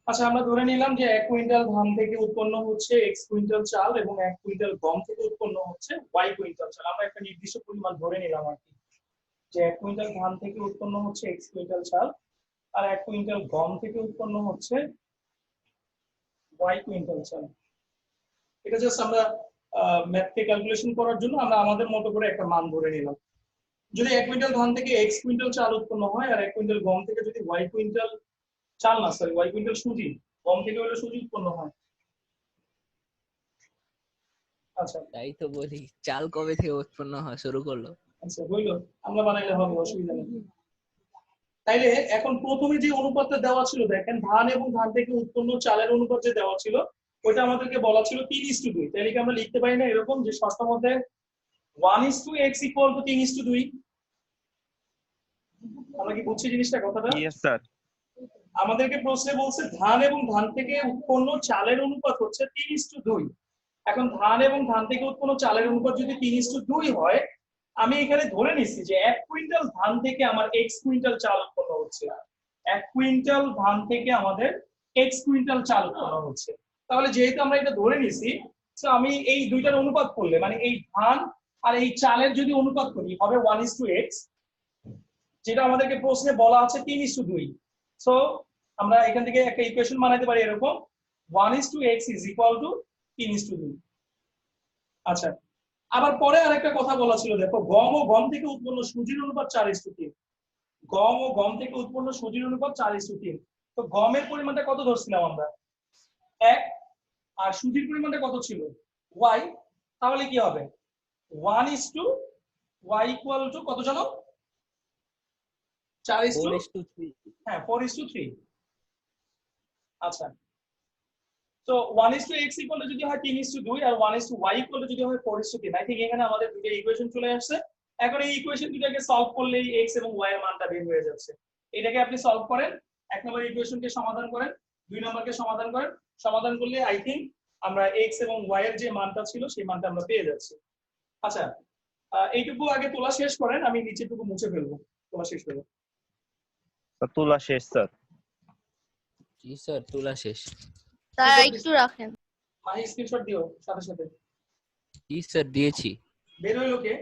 আচ্ছা, আমরা ধরে নিলাম যে 1 কুইন্টাল ধান থেকে উৎপন্ন হচ্ছে x কুইন্টাল চাল এবং 1 কুইন্টাল গম থেকে উৎপন্ন হচ্ছে y কুইন্টাল চাল। আমরা একটা নির্দিষ্ট পরিমাণ ধরে নিলাম আর কি, যে 1 কুইন্টাল ধান থেকে উৎপন্ন হচ্ছে x কুইন্টাল চাল আর 1 কুইন্টাল গম থেকে উৎপন্ন হচ্ছে y কুইন্টাল চাল। এটা জাস্ট আমরা ম্যাথে ক্যালকুলেশন করার জন্য আমরা আমাদের মতো করে একটা মান ধরে নিলাম। যদি 1 কুইন্টাল ধান থেকে x কুইন্টাল চাল উৎপন্ন হয় আর 1 কুইন্টাল গম থেকে যদি y কুইন্টাল চাল না সরি y কুইন্টাল সুজি, গম থেকে হলে সুজি উৎপন্ন হয়। আচ্ছা তাই তো বলি, চাল কবে থেকে উৎপন্ন হয় শুরু করলো? আচ্ছা হইলো, আমরা বানাইলে হবে, অসুবিধা নেই। তাইলে এখন প্রথমে যে অনুপাতটা দেওয়া ছিল দেখেন, ধান এবং ধান থেকে উৎপন্ন চালের অনুপাত যে দেওয়া ছিল ওইটা আমাদেরকে বলা ছিল 3:2। তাইলে কি আমরা লিখতে পারি না এরকম যে সবটার মধ্যে 1:x = 3:2? আমরা কি বুঝছি জিনিসটা, কথাটা? Yes sir. আমাদেরকে প্রশ্নে বলছে ধান এবং ধান থেকে উৎপন্ন চালের অনুপাত হচ্ছে 3:2। এখন ধান এবং ধান থেকে উৎপন্ন চালের অনুপাত যদি 3:2 হয়, আমি এখানে ধরে নিচ্ছি যে 1 কুইন্টাল ধান থেকে আমার x কুইন্টাল চাল উৎপন্ন হচ্ছে। 1 কুইন্টাল ধান থেকে আমাদের x কুইন্টাল চাল উৎপন্ন হচ্ছে। তাহলে যেহেতু আমরা এটা ধরে নিছি, তো আমি এই দুইটার অনুপাত করলে মানে এই ধান আর এই চালের যদি অনুপাত করি হবে 1:x, যেটা আমাদেরকে প্রশ্নে বলা আছে 3:2। সো আমরা এখান থেকে একটা ইকুয়েশন বানাইতে পারি এরকম 1:x = 3:2। আচ্ছা, আবার পরে আরেকটা কথা বলা ছিল, দেখো গম ও গম থেকে উৎপন্ন সুজির অনুপাত 4:3। গম ও গম থেকে উৎপন্ন সুজির অনুপাত 4:3। তো গমের পরিমাণটা কত ধরছিলাম আমরা? 1, আর সুজির পরিমাণটা কত ছিল? y। তাহলে কি হবে? 1:y = কত জানো? 4:3। হ্যাঁ 4:3। আচ্ছা, তো 1:x = যদি হয় 3:2 আর 1:y = যদি হয় 4:3, আই থিংক এখানে আমাদের দুটো ইকুয়েশন চলে আসছে। এখন এই ইকুয়েশন দুটোকে সলভ করলেই x এবং y এর মানটা বের হয়ে যাচ্ছে। এটাকে আপনি সলভ করেন, 1 নম্বর ইকুয়েশনকে সমাধান করেন, 2 নম্বরকে সমাধান করেন, সমাধান করলে আই থিংক আমরা x এবং y এর যে মানটা ছিল সেই মানটা আমরা পেয়ে যাচ্ছি। আচ্ছা, এইটুকু আগে তোলা শেষ করেন, আমি নিচেটুকু মুছে ফেলবো, তোলা শেষ হলো। তোলা শেষ স্যার। জি স্যার, তোলা শেষ। স্যার একটু রাখেন। মাহি স্ক্রিনশট দিও সাথে সাথে। জি স্যার, দিয়েছি। বের হইলো কে?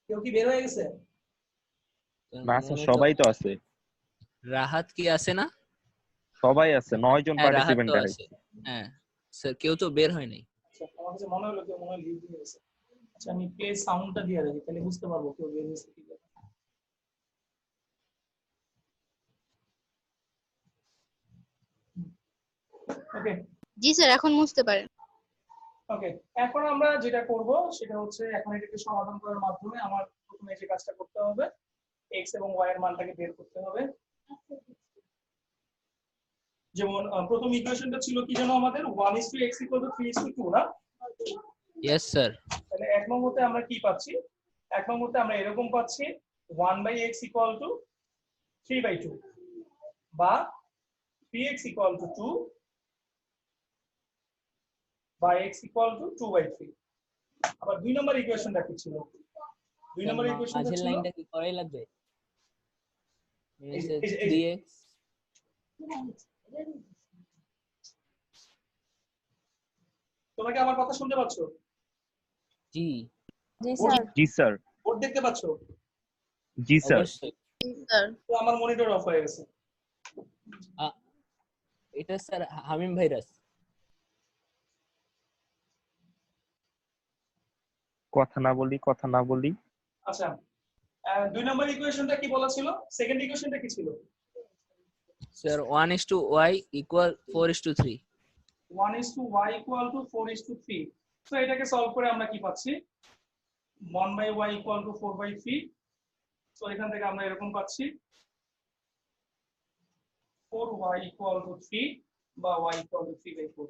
কেউ কি বের হয়ে গেছে? না স্যার, সবাই তো আছে। রাহাত কি আছে না? সবাই আছে, 9 জন হ্যাঁ, রাহাত পার্টিসিপেন্ট তো আছে। আছে। হ্যাঁ স্যার, কেউ তো বের হয় নাই। আচ্ছা, আমার কাছে মনে হলো কেউ মনে হয় লিভ দিয়ে গেছে। আচ্ছা, আমি প্লে সাউন্ডটা দিয়ে রাখি, তাহলে বুঝতে পারবো কেউ বের হয়েছে কি না। ওকে জি স্যার, এখন মুছতে পারেন। ওকে, এখন আমরা যেটা করব সেটা হচ্ছে এখন এটাকে সমাধান করার মাধ্যমে আমার প্রথমে যে কাজটা করতে হবে, x এবং y এর মানটাকে বের করতে হবে। যেমন প্রথম ইকুয়েশনটা ছিল কি জানো আমাদের, 1:x = 3:2 না? Yes sir. তাহলে এক নম্বরতে আমরা কি পাচ্ছি? এক নম্বরতে আমরা এরকম পাচ্ছি 1/x = 3/2 বা 3x = 2 বা x = 2/3। আবার 2 নম্বর ইকুয়েশনটা কি ছিল? 2 নম্বর ইকুয়েশনটা মাঝের ছিল লাইনটা কি করাই লাগবে? এই 3x। তোমরা কি আমার কথা শুনতে পাচ্ছ? জি জি স্যার। জি স্যার। বোর্ড দেখতে পাচ্ছ? জি স্যার। অবশ্যই। স্যার তো আমার মনিটর অফ হয়ে গেছে। এটা স্যার হামিম ভাইরাস। কথা না বলি। আচ্ছা, 2 নম্বর ইকুয়েশনটা কি বলা ছিল? সেকেন্ড ইকুয়েশনটা কি ছিল? Sir 1:y = 4:3। 1:y = 4:3। সো এটাকে সলভ করে আমরা কি পাচ্ছি? 1/y = 4/3। সো এখান থেকে আমরা এরকম পাচ্ছি 4y = 3 বা y = 3/4।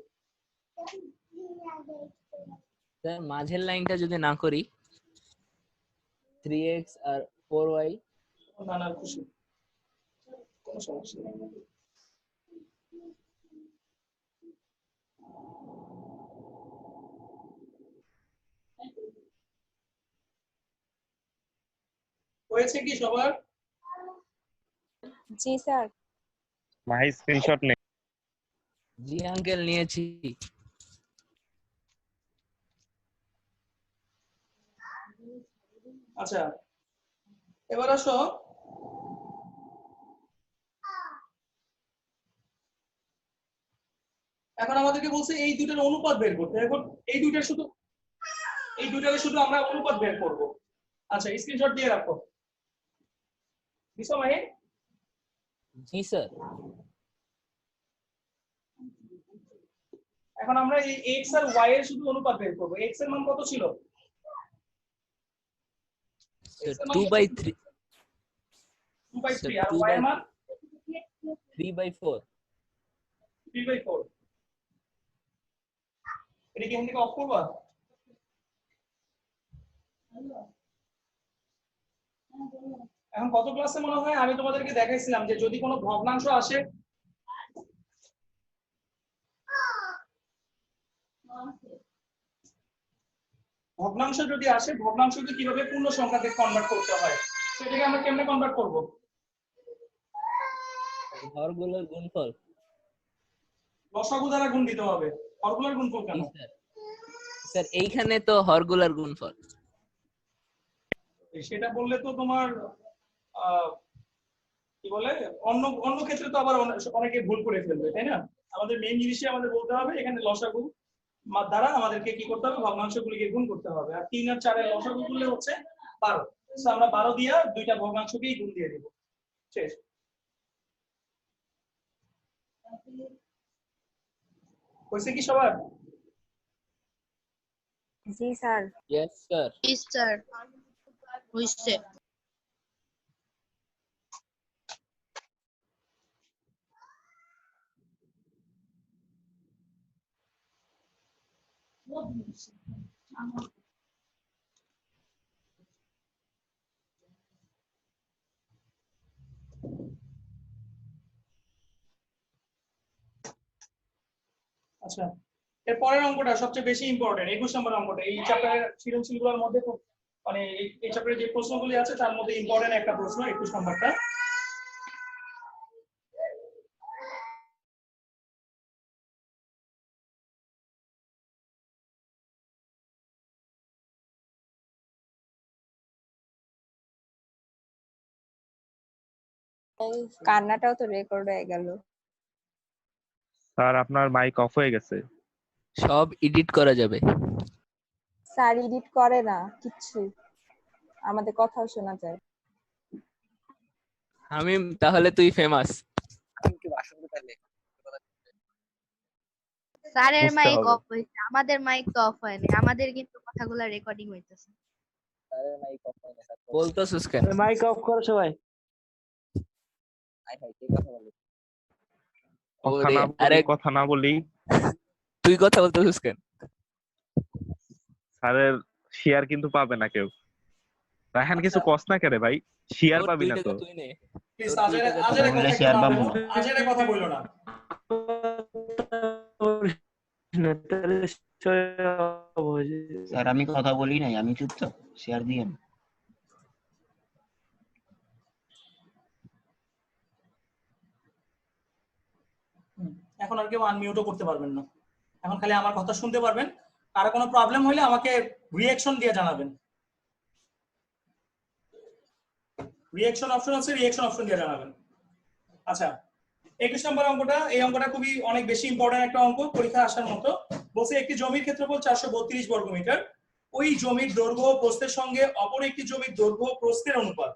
স্যার মাঝের লাইনটা যদি না করি, 3x আর 4y। না না, খুশি, কোনো সমস্যা নেই। হয়েছে কি সবার? জি স্যার। মাহি স্ক্রিনশট নে। জি আঙ্কেল নিয়েছি। আচ্ছা, এবার আসো এখন আমাদেরকে বলছে এই দুটোর অনুপাত বের করতে। এখন এই দুটোর শুধু আমরা অনুপাত বের করব। আচ্ছা, স্ক্রিনশট দিয়ে রাখো। দিছো মাহি? জি স্যার। এখন আমরা এই x আর y এর শুধু অনুপাত বের করব। x এর মান কত ছিল? স্যার 2/3 2/3 আর 2 y by এর মান 3/4 3/4। এটা কি এখান থেকে অফ করবা? এখন কত ক্লাসে মনে হয় আমি তোমাদেরকে দেখাইছিলাম যে যদি কোনো ভগ্নাংশ আসে, যদি আসে ভগ্নাংশকে কিভাবে পূর্ণ সংখ্যাতে কনভার্ট করতে হয় সেটাকে আমরা কেমনে কনভার্ট করব? হরগুলোর গুণফল। লসাগু দ্বারা গুণ দিতে হবে। হরগুলোর গুণফল কেন? জি স্যার। স্যার এইখানে তো হরগুলোর গুণফল। সেটা বললে তো তোমার কি বলে অন্য অন্য ক্ষেত্রে তো আবার অনেকে ভুল করে ফেলবে, তাই না? আমাদের মেইন জিনিসই আমাদের বলতে হবে এখানে লসাগু দ্বারা আমাদেরকে কি করতে হবে, ভগ্নাংশগুলিকে গুণ করতে হবে। আর 3 আর 4 এর লসাগু করলে হচ্ছে 12। সো আমরা 12 দিয়ে দুইটা ভগ্নাংশকেই গুণ দিয়ে দেব। শেষ। হয়েছে কি সবার? জি স্যার। Yes sir. জি স্যার হইছে। আচ্ছা, এর পরের অঙ্কটা সবচেয়ে বেশি ইম্পর্টেন্ট, 21 নম্বর অঙ্কটা। এই চ্যাপ্টারের সৃজনশীলগুলোর মধ্যে খুব মানে এই চ্যাপ্টারে যে প্রশ্নগুলি আছে তার মধ্যে ইম্পর্টেন্ট একটা প্রশ্ন 21 নম্বরটা। কান্নাটাও তো রেকর্ড হয়ে গেল। স্যার আপনার মাইক অফ হয়ে গেছে। সব এডিট করা যাবে। স্যার এডিট করে না কিচ্ছু, আমাদের কথাও শোনা যায়। হামিম তাহলে তুই ফেমাস। স্যারের বুঝতে মাইক হবে। অফ হয়েছে, আমাদের মাইক তো অফ হয়নি, আমাদের কিন্তু কথাগুলো রেকর্ডিং হইতেছে। বলতেছিস কেন? মাইক অফ করো সবাই। কথা না বলি, আরেক কথা না বলি। তুই কথা বলতেছিস কেন? স্যারের শেয়ার কিন্তু পাবে না কেউ। রায়হান কিছু কস না কেরে ভাই, শেয়ার তোর পাবি 2 না টাকা তো। তুই নে। প্লিজ তোর 2 আজের টাকা আজের তুই নে। কথা একটু না বলো, আজের কথা বললো না। স্যার আমি কথা বলি নাই, আমি চুপচাপ শেয়ার দিয়েন। এখন আর কেউ আনমিউটও করতে পারবেন না, এখন খালি আমার কথা শুনতে পারবেন। কারো কোনো প্রবলেম হলে আমাকে রিঅ্যাকশন দিয়ে জানাবেন। রিঅ্যাকশন অপশন আছে, রিঅ্যাকশন অপশন দিয়ে জানাবেন। আচ্ছা, 21 নম্বর অঙ্কটা, এই অঙ্কটা খুবই অনেক বেশি ইম্পর্টেন্ট একটা অঙ্ক, পরীক্ষা আসার মতো। বলছে একটি জমির ক্ষেত্রফল 432 বর্গমিটার, ওই জমির দৈর্ঘ্য ও প্রস্থের সঙ্গে অপর একটি জমির দৈর্ঘ্য ও প্রস্থের অনুপাত।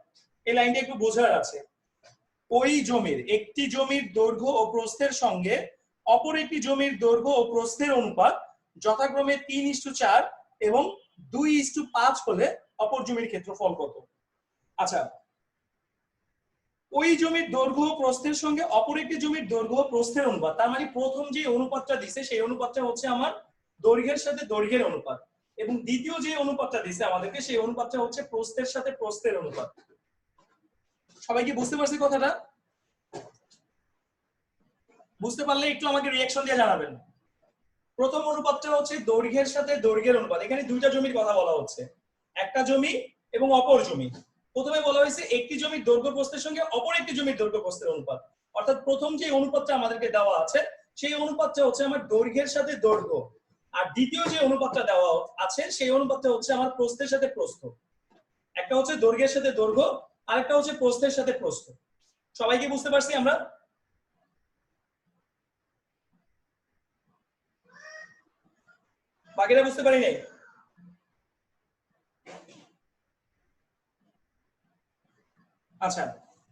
এই লাইনটা একটু বোঝার আছে। ওই জমির একটি জমির দৈর্ঘ্য ও প্রস্থের সঙ্গে অপর একটি জমির দৈর্ঘ্য ও প্রস্থের অনুপাত যথাক্রমে 3:4 এবং 2:5 হলে অপর জমির ক্ষেত্রফল কত? আচ্ছা, ওই জমির দৈর্ঘ্য ও প্রস্থের সঙ্গে অপর একটি জমির দৈর্ঘ্য ও প্রস্থের অনুপাত, তার মানে প্রথম যে অনুপাতটা দিছে সেই অনুপাতটা হচ্ছে আমার দৈর্ঘ্যের সাথে দৈর্ঘ্যের অনুপাত, এবং দ্বিতীয় যে অনুপাতটা দিছে আমাদেরকে সেই অনুপাতটা হচ্ছে প্রস্থের সাথে প্রস্থের অনুপাত। সবাই কি বুঝতে পারছি কথাটা? বুঝতে পারলে একটু আমাকে রিঅ্যাকশন দিয়ে জানাবেন। প্রথম অনুপাতটা হচ্ছে দৈর্ঘ্যের সাথে দৈর্ঘ্যের অনুপাত। এখানে দুইটা জমির কথা বলা হচ্ছে, একটা জমি এবং অপর জমি। প্রথমে বলা হয়েছে একটি জমির দৈর্ঘ্য প্রস্থের সঙ্গে অপর একটি জমির দৈর্ঘ্য প্রস্থের অনুপাত, অর্থাৎ প্রথম যে অনুপাতটা আমাদেরকে দেওয়া আছে সেই অনুপাতটা হচ্ছে আমার দৈর্ঘ্যের সাথে দৈর্ঘ্য, আর দ্বিতীয় যে অনুপাতটা দেওয়া আছে সেই অনুপাতটা হচ্ছে আমার প্রস্থের সাথে প্রস্থ। একটা হচ্ছে দৈর্ঘ্যের সাথে দৈর্ঘ্য, আরেকটা হচ্ছে প্রস্থের সাথে প্রস্থ। সবাইকে বুঝতে পারছি আমরা? বাকিরা বুঝতে পারি নাই? আচ্ছা,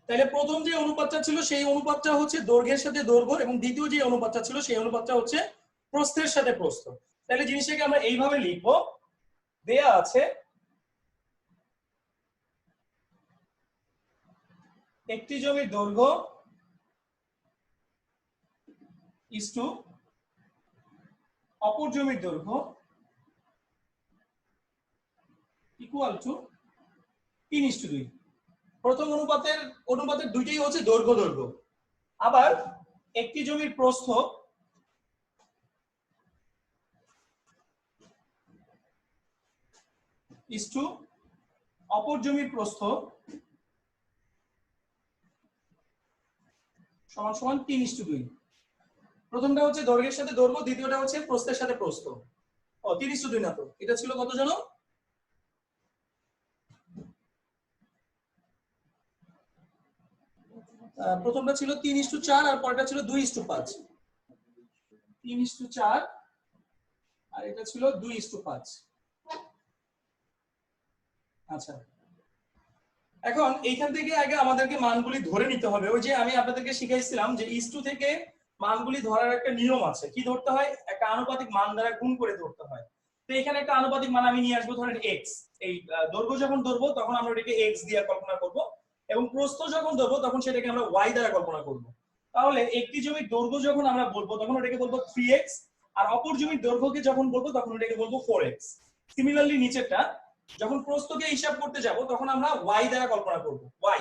তাহলে প্রথম যে অনুপাতটা ছিল সেই অনুপাতটা হচ্ছে দৈর্ঘ্যের সাথে দৈর্ঘ্য, এবং দ্বিতীয় যে অনুপাতটা ছিল সেই অনুপাতটা হচ্ছে প্রস্থের সাথে প্রস্থ। তাহলে জিনিসটাকে আমরা এইভাবে লিখবো, দেয়া আছে একটি জমির দৈর্ঘ্য ইস টু অপর জমির দৈর্ঘ্য ইকুয়াল টু 3:2। প্রথম অনুপাতের দুইটাই হচ্ছে দৈর্ঘ্য দৈর্ঘ্য। আবার একটি জমির প্রস্থ ইস টু অপর জমির প্রস্থ সমান সমান 3:2। প্রথমটা হচ্ছে দৈর্ঘ্যের সাথে দৈর্ঘ্য, দ্বিতীয়টা হচ্ছে প্রস্থের সাথে প্রস্থ। 3:2 না তো, এটা ছিল কত জানো? প্রথমটা ছিল 3:4 আর পরেরটা ছিল 2:5। 3:4 আর এটা ছিল 2:5। আচ্ছা, এখন এইখান থেকে আগে আমাদেরকে মানগুলি ধরে নিতে হবে। ওই যে আমি আপনাদেরকে শিখাইছিলাম যে ইস টু থেকে মানগুলি ধরার একটা নিয়ম আছে। কি ধরতে হয়? একটা আনুপাতিক মান দ্বারা গুণ করে ধরতে হয়। তো এখানে একটা আনুপাতিক মান আমি নিয়ে আসবো, ধরেন এক্স। এই দৈর্ঘ্য যখন ধরবো তখন আমরা এটাকে এক্স দিয়ে কল্পনা করব, এবং প্রস্থ যখন ধরবো তখন সেটাকে আমরা ওয়াই দ্বারা কল্পনা করব। তাহলে একটি জমির দৈর্ঘ্য যখন আমরা বলবো তখন ওটাকে বলবো 3x, আর অপর জমির দৈর্ঘ্যকে যখন বলবো তখন ওটাকে বলবো 4x। সিমিলারলি নিচেরটা যখন প্রস্থকে হিসাব করতে যাব তখন আমরা y দ্বারা কল্পনা করব, y।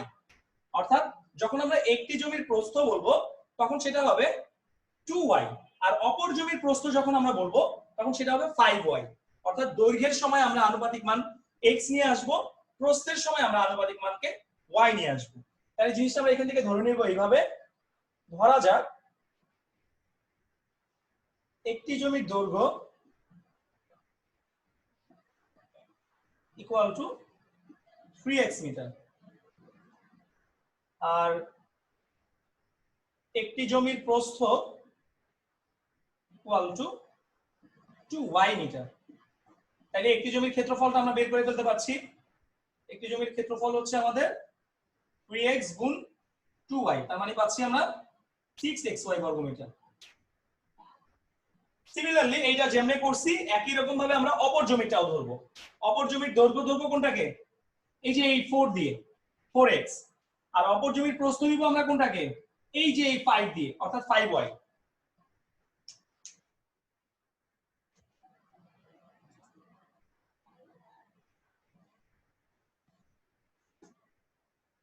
অর্থাৎ যখন আমরা একটি জমির প্রস্থ বলবো তখন সেটা হবে 2y, আর অপর জমির প্রস্থ যখন আমরা বলবো তখন সেটা হবে 5y। অর্থাৎ দৈর্ঘ্যের সময় আমরা আনুপাতিক মান x নিয়ে আসব, প্রস্থের সময় আমরা আনুপাতিক মানকে y নিয়ে আসব। তাহলে জিনিসটা আমরা এখান থেকে ধরে নেব এইভাবে। ধরা যাক একটি জমির দৈর্ঘ্য ইকুয়াল টু 3x মিটার, আর একটি জমির প্রস্থ ইকুয়াল টু 2y মিটার। তাহলে একটি জমির ক্ষেত্রফলটা আমরা বের করে ফেলতে পারছি। একটি জমির ক্ষেত্রফল হচ্ছে আমাদের 3x গুণ 2y, তার মানে পাচ্ছি আমরা 6xy বর্গ মিটার। সিমিলারলি এইটা যেমনে করছি একই রকম ভাবে আমরা অপর জমিটাও ধরবো। অপর জমির দৈর্ঘ্য ধরবো কোনটাকে? এই যে এই 4 দিয়ে, 4x। আর অপর জমির প্রস্থ নিব আমরা কোনটাকে? এই যে এই 5 দিয়ে, অর্থাৎ 5y।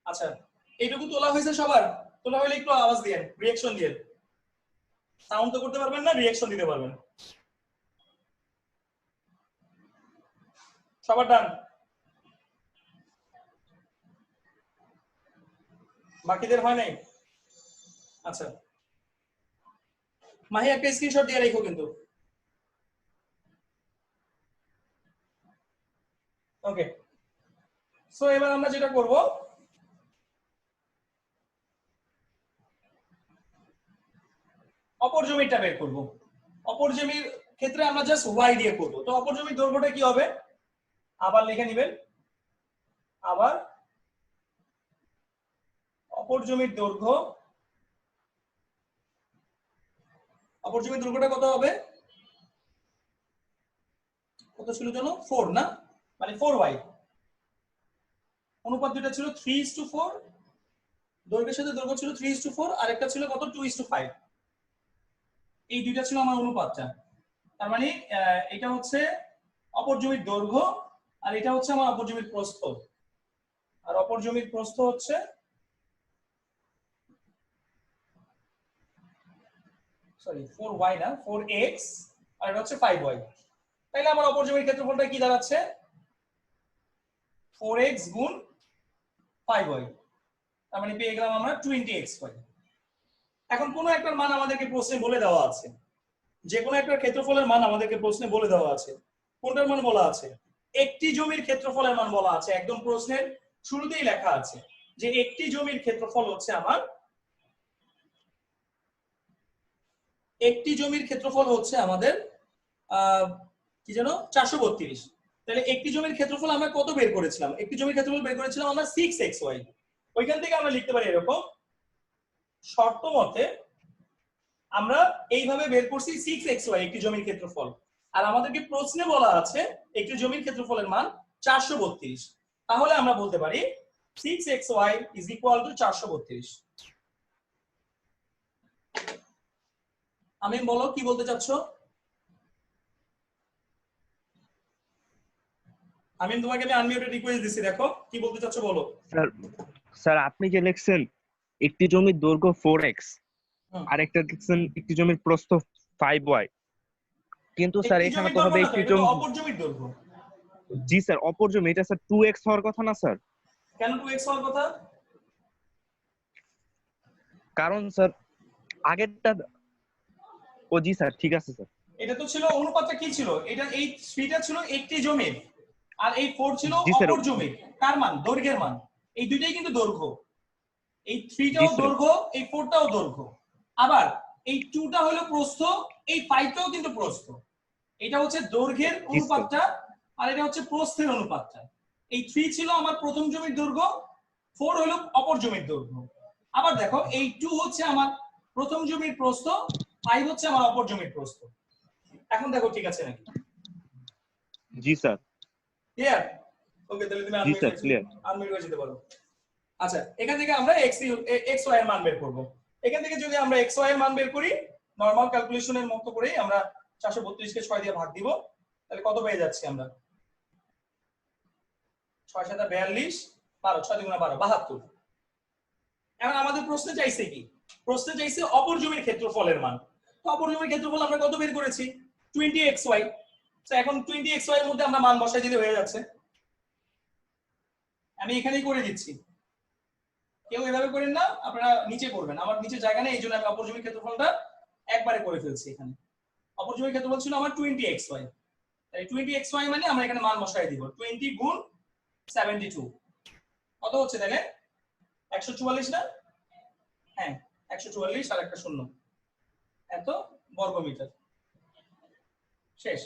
আচ্ছা, এইটুকু তোলা হয়েছে সবার? তোলা হলে একটু আওয়াজ দিয়েন, রিঅ্যাকশন দিয়েন। সাউন্ড তো করতে পারবেন না, রিঅ্যাকশন দিতে পারবেন। সবার ডান? বাকিদের হয় নাই? আচ্ছা, মাহি একটা স্ক্রিনশট দিয়ে রাখো কিন্তু। ওকে, সো এবার আমরা যেটা করব, অপর জমিটা বের করব। অপর জমির ক্ষেত্রে আমরা জাস্ট y দিয়ে করব। তো অপর জমির দৈর্ঘ্যটা কি হবে? আবার লিখে নেবেন। আবার অপর জমির দৈর্ঘ্য, অপর জমির দৈর্ঘ্যটা কত হবে? কত ছিল জানো? 4 না, মানে 4y। অনুপাত দুটো ছিল 3:4, দৈর্ঘ্যের সাথে দৈর্ঘ্য ছিল 3:4, আর একটা ছিল কত? 2:5। এই দুইটা ছিল আমার অনুপাতটা। তার মানে এটা হচ্ছে অপর জমির দৈর্ঘ্য, আর এটা হচ্ছে আমার অপর জমির প্রস্থ। আর অপর জমির প্রস্থ হচ্ছে সরি 4y না, 4x, আর এটা হচ্ছে 5y। তাইলে আমার অপর জমির ক্ষেত্রফলটা কি দাঁড়াচ্ছে? 4x গুণ 5y, তার মানে পেয়ে গেলাম আমরা 20xy। এখন কোন একটার মান আমাদেরকে প্রশ্নে বলে দেওয়া আছে, যে কোনো একটা ক্ষেত্রফলের মান আমাদেরকে প্রশ্নে বলে দেওয়া আছে। কোনটার মান বলা আছে? একটি জমির ক্ষেত্রফলের মান বলা আছে, একদম প্রশ্নের শুরুতেই লেখা আছে যে একটি জমির ক্ষেত্রফল হচ্ছে আমার, একটি জমির ক্ষেত্রফল হচ্ছে আমাদের কি যেন 432। তাহলে একটি জমির ক্ষেত্রফল আমরা কত বের করেছিলাম? একটি জমির ক্ষেত্রফল বের করেছিলাম আমরা 6xy। ওইখান থেকে আমরা লিখতে পারি এরকম, শর্ত মতে আমরা এইভাবে বের করছি 6xy একটি জমির ক্ষেত্রফল, আর আমাদেরকে প্রশ্নে বলা আছে একটি জমির ক্ষেত্রফলের মান 432। তাহলে আমরা বলতে পারি 6xy is equal to 432। আমি বলো কি বলতে চাচ্ছ? আমি তোমাকে আনমিউটেড রিকোয়েস্ট দিছি, দেখো কি বলতে চাচ্ছ বলো। স্যার স্যার আপনি যে লিখছেন একটি জমির দৈর্ঘ্য 4x, আর একটা লিখছেন একটি জমির প্রস্থ 5y, কিন্তু স্যার এখানে তো হবে একটি জমি অপর জমির দৈর্ঘ্য। জি স্যার অপর জমি, এটা স্যার 2x হওয়ার কথা না স্যার? কেন 2x হওয়ার কথা? কারণ স্যার আগেরটা, ও জি স্যার ঠিক আছে স্যার। এটা তো ছিল অনুপাতটা কি ছিল? এটা এই 3টা ছিল একটি জমির, আর এই 4 ছিল জি স্যার। অপর জমির। কার মান? দৈর্ঘ্যের মান। এই দুইটাই কিন্তু দৈর্ঘ্য, এই জি 3টাও স্যার। দৈর্ঘ্য, এই 4টাও দৈর্ঘ্য। আবার এই 2টা হলো প্রস্থ, এই 5টাও কিন্তু প্রস্থ। এটা হচ্ছে দৈর্ঘ্যের অনুপাতটা, আর এটা হচ্ছে প্রস্থের অনুপাতটা। এই 3 ছিল আমার প্রথম জমির দৈর্ঘ্য, 4 হলো অপর জমির দৈর্ঘ্য। আবার দেখো এই 2 হচ্ছে আমার প্রথম জমির প্রস্থ, 5 হচ্ছে আমার অপর জমির প্রস্থ। এখন দেখো ঠিক আছে নাকি? জি স্যার। ক্লিয়ার? ওকে, তাহলে তুমি জি স্যার ক্লিয়ার। আনমিউট হয়ে যেতে পারো। আচ্ছা, এখান থেকে আমরা xy এর মান বের করব। এখান থেকে যদি আমরা xy এর মান বের করি নরমাল ক্যালকুলেশনের মতো করেই আমরা 432 কে 6 দিয়ে ভাগ দিব, তাহলে কত পেয়ে যাচ্ছি আমরা? 6 7 42, 12, 6 2 12, 72। এখন আমাদের প্রশ্নে চাইছে কি? প্রশ্নে চাইছে অপর জমির ক্ষেত্রফলের মান। তো অপর জমির ক্ষেত্রফল আমরা কত বের করেছি? 20xy। তো এখন 20xy এর মধ্যে আমরা মান বসাই দিলে হয়ে যাচ্ছে। আমি এখানেই করে দিচ্ছি, কেউ এভাবে করেন না, আপনারা নিচে করবেন। আমার নিচে জায়গা নেই, এই জন্য আমি অপর জমির ক্ষেত্রফলটা একবারে করে ফেলছি। এখানে অপর জমির ক্ষেত্রফল ছিল আমার 20xy, তাই 20xy মানে আমরা এখানে মান বসাই দিব, 20 গুণ 72 কত হচ্ছে তাহলে? 144 না? হ্যাঁ 144 আর একটা শূন্য, এত বর্গমিটার। শেষ।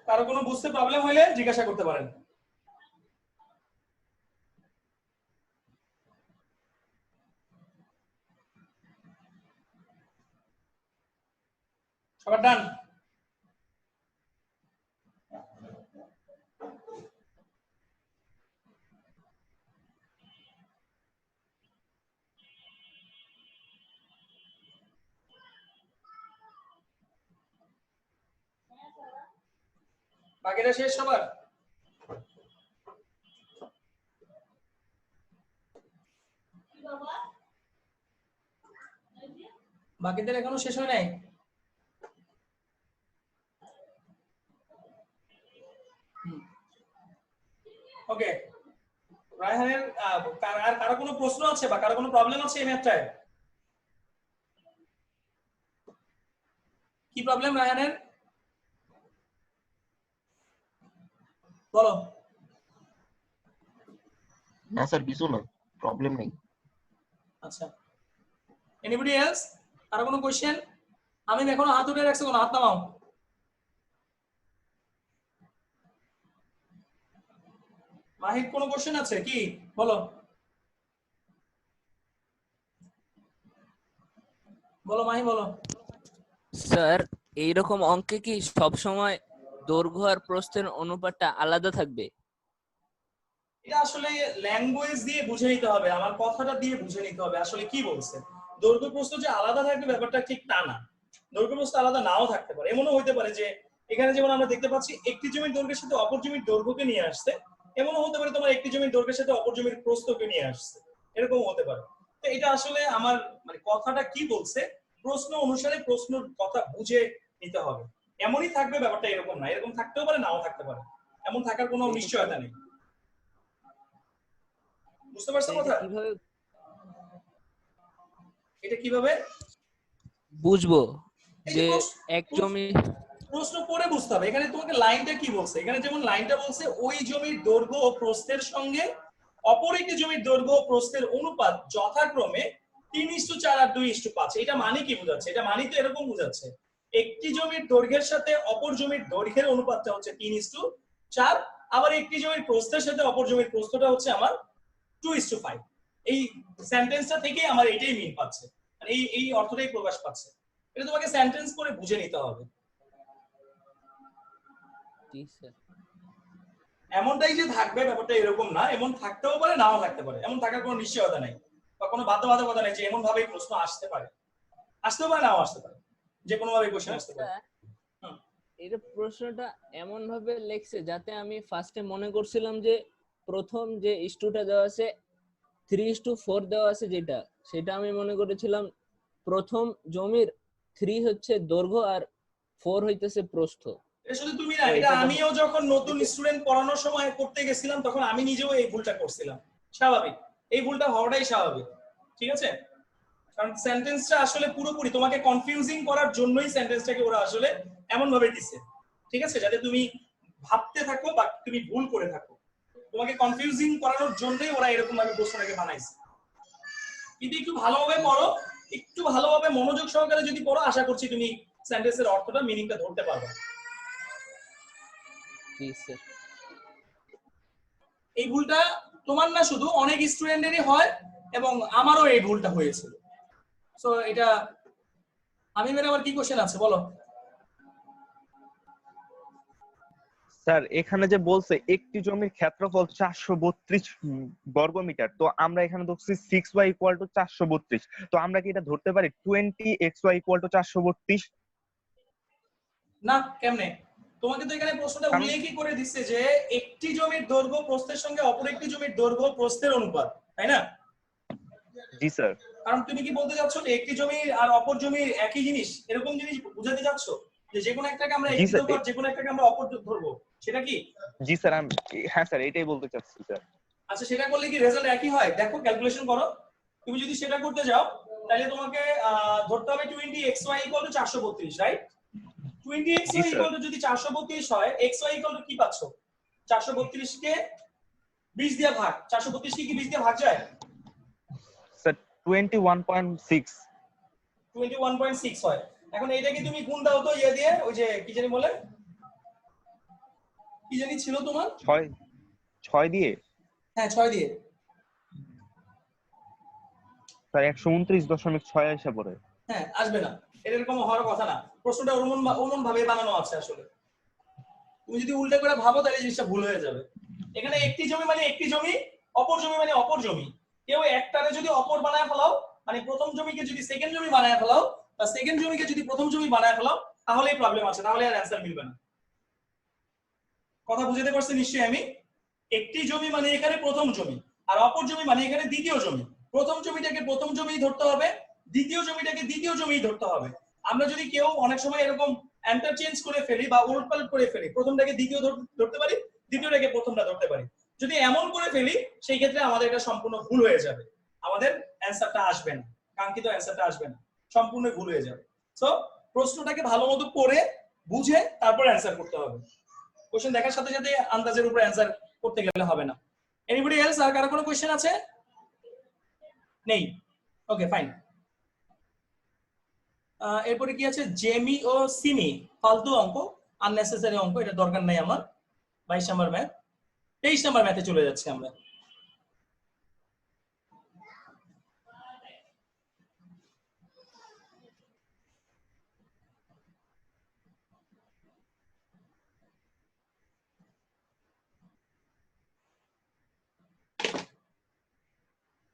কারো কোনো বুঝতে প্রবলেম হলে জিজ্ঞাসা করতে পারেন। সবার ডান? বাকিটা শেষ সবার? বাকিদের এখনো শেষ হয় নাই? ওকে, রায়হানের আর কারো কোনো প্রশ্ন আছে বা কারো কোনো প্রবলেম আছে এই ম্যাথটায়? কি প্রবলেম রায়হানের? বলো। না স্যার কিছু না, প্রবলেম নেই। আচ্ছা, এনিবডি এলস? কারো কোনো কোশ্চেন? আমি এখনো হাত উঠে রাখছি, কোনো হাত নামাও। মাহিদ কোনো কোশ্চেন আছে কি? বলো বলো মাহি বলো। স্যার এইরকম অঙ্কে কি সব সময় দৈর্ঘ্য আর প্রস্থের অনুপাতটা আলাদা থাকবে? এটা আসলে ল্যাঙ্গুয়েজ দিয়ে বুঝে নিতে হবে, আমার কথাটা দিয়ে বুঝে নিতে হবে আসলে কি বলছে। দৈর্ঘ্য প্রস্থ যে আলাদা থাকবে ব্যাপারটা ঠিক তা না, দৈর্ঘ্য প্রস্থ আলাদা নাও থাকতে পারে। এমনও হতে পারে যে এখানে যেমন আমরা দেখতে পাচ্ছি একটি জমির দৈর্ঘ্যের সাথে অপর জমির দৈর্ঘ্যকে নিয়ে আসছে, এমনও হতে পারে তোমার একটি জমির দৈর্ঘ্যের সাথে অপর জমির প্রস্থকে নিয়ে আসছে, এরকম হতে পারে। তো এটা আসলে আমার মানে কথাটা কি বলছে প্রশ্ন অনুসারে প্রশ্নের কথা বুঝে নিতে হবে। এমনই থাকবে ব্যাপারটা এরকম না, এরকম থাকতেও পারে নাও থাকতে পারে। এমন থাকার কোনো নিশ্চয়তা নেই। বুঝতে পারছো এটা কথা? কিভাবে এটা কিভাবে বুঝবো এই যে প্রশ্ন এক জমি প্রশ্ন পড়ে বুঝতে হবে। এখানে তোমাকে লাইনটা কি বলছে, এখানে যেমন লাইনটা বলছে ওই জমির দৈর্ঘ্য ও প্রস্থের সঙ্গে অপর একটি জমির দৈর্ঘ্য ও প্রস্থের অনুপাত যথাক্রমে 3:4 আর 2:5। এটা মানে কি বোঝাচ্ছে? এটা মানে তো এরকম বোঝাচ্ছে একটি জমির দৈর্ঘ্যের সাথে অপর জমির দৈর্ঘ্যের অনুপাতটা হচ্ছে 3:4, আবার একটি জমির প্রস্থের সাথে অপর জমির প্রস্থটা হচ্ছে আমার 2:5। এই সেন্টেন্সটা থেকে আমার এটাই মিল পাচ্ছে, মানে এই অর্থটাই প্রকাশ পাচ্ছে। এটা তোমাকে সেন্টেন্স করে বুঝে নিতে হবে। জি স্যার। এমনটাই যে থাকবে ব্যাপারটা এরকম না, এমন থাকতেও পারে নাও থাকতে পারে, এমন থাকার কোনো নিশ্চয়তা নেই বা কোনো বাধ্যবাধকতা নেই যে এমন ভাবেই প্রশ্ন আসতে পারে, আসতেও পারে নাও আসতে পারে, যে কোনো ভাবে কোশ্চেন আসতে পারে। হুম। এটা প্রশ্নটা এমন ভাবে লেখছে যাতে আমি ফার্স্টে মনে করছিলাম যে প্রথম যে ইস্টুটা দেওয়া আছে 3:4 দেওয়া আছে, যেটা সেটা আমি মনে করেছিলাম প্রথম জমির 3 হচ্ছে দৈর্ঘ্য আর 4 হইতেছে প্রস্থ। এটা শুধু তুমি না, তো এটা এটা আমিও যখন নতুন স্টুডেন্ট পড়ানোর সময় করতে গেছিলাম তখন আমি নিজেও এই ভুলটা করছিলাম। স্বাভাবিক, এই ভুলটা হওয়াটাই স্বাভাবিক, ঠিক আছে? কারণ সেন্টেন্সটা আসলে পুরোপুরি তোমাকে কনফিউজিং করার জন্যই সেন্টেন্সটাকে ওরা আসলে এমন ভাবে দিছে, ঠিক আছে, যাতে তুমি ভাবতে থাকো বা তুমি ভুল করে থাকো। তোমাকে কনফিউজিং করানোর জন্যই ওরা এরকম ভাবে প্রশ্নটাকে বানাইছে। কিন্তু একটু ভালোভাবে পড়ো, একটু ভালোভাবে মনোযোগ সহকারে যদি পড়ো, আশা করছি তুমি সেন্টেন্সের অর্থটা, মিনিংটা ধরতে পারবে। জি স্যার। এই ভুলটা তোমার না, শুধু অনেক স্টুডেন্টেরই হয় এবং আমারও এই ভুলটা হয়েছিল। সো এটা আমি মেরে আবার কি কোশ্চেন আছে বলো? স্যার এখানে যে বলছে একটি জমির ক্ষেত্রফল 432 বর্গমিটার, তো আমরা এখানে ধরছি 6y = 432, তো আমরা কি এটা ধরতে পারি 20xy = 432? না, কেমনে? তোমাকে তো এখানে প্রশ্নটা কারণ উল্লেখই করে দিচ্ছে যে একটি জমির দৈর্ঘ্য প্রস্থের সঙ্গে অপর একটি জমির দৈর্ঘ্য প্রস্থের অনুপাত, তাই না? জি স্যার। কারণ তুমি কি বলতে চাচ্ছ যে একটি জমি আর অপর জমি একই জিনিস, এরকম জিনিস বোঝাতে চাচ্ছ যে যে কোনো একটাকে আমরা জি একটি স্যার। ধরবো আর যে কোনো একটাকে আমরা অপর ধরবো, সেটা কি? জি স্যার, হ্যাঁ স্যার এটাই বলতে চাচ্ছি স্যার। আচ্ছা, সেটা করলে কি রেজাল্ট একই হয়? দেখো, ক্যালকুলেশন করো। তুমি যদি সেটা করতে যাও তাহলে তোমাকে ধরতে হবে 20xy = 432, রাইট? 20xy = যদি 432 হয়, xy = কি পাচ্ছ? 432 কে 20 দিয়ে ভাগ, 432 কে কি 20 দিয়ে ভাগ যায়? স্যার 21.6। 21.6 হয়। এখন এইটাকে তুমি গুণ দাও তো ইয়ে দিয়ে, ওই যে কি জানি বলে, কি জানি ছিল তোমার? 6 দিয়ে। হ্যাঁ, 6 দিয়ে। স্যার 129.6 আসে পড়ে। হ্যাঁ, আসবে না, এরকম হওয়ার কথা না। প্রশ্নটা অমন ভাবে বানানো আছে আসলে। তুমি যদি উল্টা করে ভাবো তাহলে জিনিসটা ভুল হয়ে যাবে। এখানে একটি জমি মানে একটি জমি, অপর জমি মানে অপর জমি। কেউ একটারে যদি অপর বানায় ফেলাও, মানে প্রথম জমিকে যদি সেকেন্ড জমি বানায় ফেলাও, বা সেকেন্ড জমিকে যদি প্রথম জমি বানায় ফেলাও, তাহলেই প্রবলেম আছে, তাহলে আর অ্যান্সার মিলবে না। কথা বুঝতে পারছি নিশ্চয়ই আমি? একটি জমি মানে এখানে প্রথম জমি, আর অপর জমি মানে এখানে দ্বিতীয় জমি। প্রথম জমিটাকে প্রথম জমি ধরতে হবে, দ্বিতীয় জমিটাকে দ্বিতীয় জমি ধরতে হবে। আমরা যদি কেউ অনেক সময় এরকম ইন্টারচেঞ্জ করে ফেলি বা উলটপালট করে ফেলি, প্রথমটাকে দ্বিতীয় ধরতে পারি, দ্বিতীয়টাকে প্রথমটা ধরতে পারি, যদি এমন করে ফেলি সেই ক্ষেত্রে আমাদের এটা সম্পূর্ণ ভুল হয়ে যাবে, আমাদের অ্যান্সারটা আসবে না, কাঙ্ক্ষিত অ্যান্সারটা আসবে না, সম্পূর্ণ ভুল হয়ে যাবে। সো প্রশ্নটাকে ভালো মতো পড়ে বুঝে তারপর অ্যান্সার করতে হবে। কোশ্চেন দেখার সাথে সাথে আন্দাজের উপর অ্যান্সার করতে গেলে হবে না। Anybody else? আর কারো কোনো কোশ্চেন আছে? নেই? ওকে, ফাইন। এরপরে কি আছে? জেমি ও সিমি, ফালতু অঙ্ক, আননেসেসারি অঙ্ক, এটা দরকার নাই আমার। 22 নাম্বার ম্যাথ। 23 নাম্বার ম্যাথে চলে যাচ্ছে আমরা।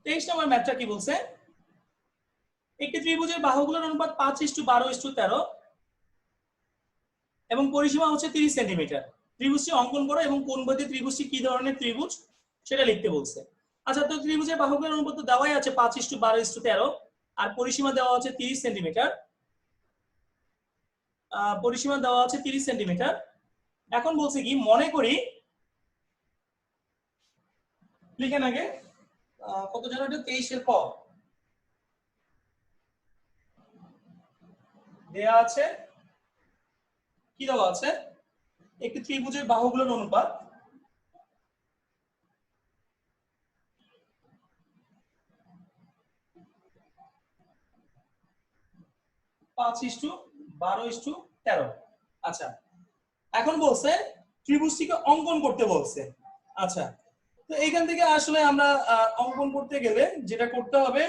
তেইশ নম্বর ম্যাথটা কি বলছে? একটি ত্রিভুজের বাহুগুলোর অনুপাত 5:12:13 এবং পরিসীমা হচ্ছে 30 সেন্টিমিটার। ত্রিভুজটি অঙ্কন করো এবং কোন বইতে ত্রিভুজটি কি ধরনের ত্রিভুজ সেটা লিখতে বলছে। আচ্ছা, তো ত্রিভুজের বাহুগুলোর অনুপাত দেওয়াই আছে 5:12:13 আর পরিসীমা দেওয়া আছে 30 সেন্টিমিটার। পরিসীমা দেওয়া আছে 30 সেন্টিমিটার। এখন বলছে কি, মনে করি লিখেন আগে কত জন এটা 23 এর ক দেয়া আছে, কি দেওয়া আছে, একটি ত্রিভুজের বাহুগুলোর অনুপাত 5:12:13। আচ্ছা, এখন বলছে ত্রিভুজটিকে অঙ্কন করতে বলছে। আচ্ছা, তো এইখান থেকে আসলে আমরা অঙ্কন করতে গেলে যেটা করতে হবে,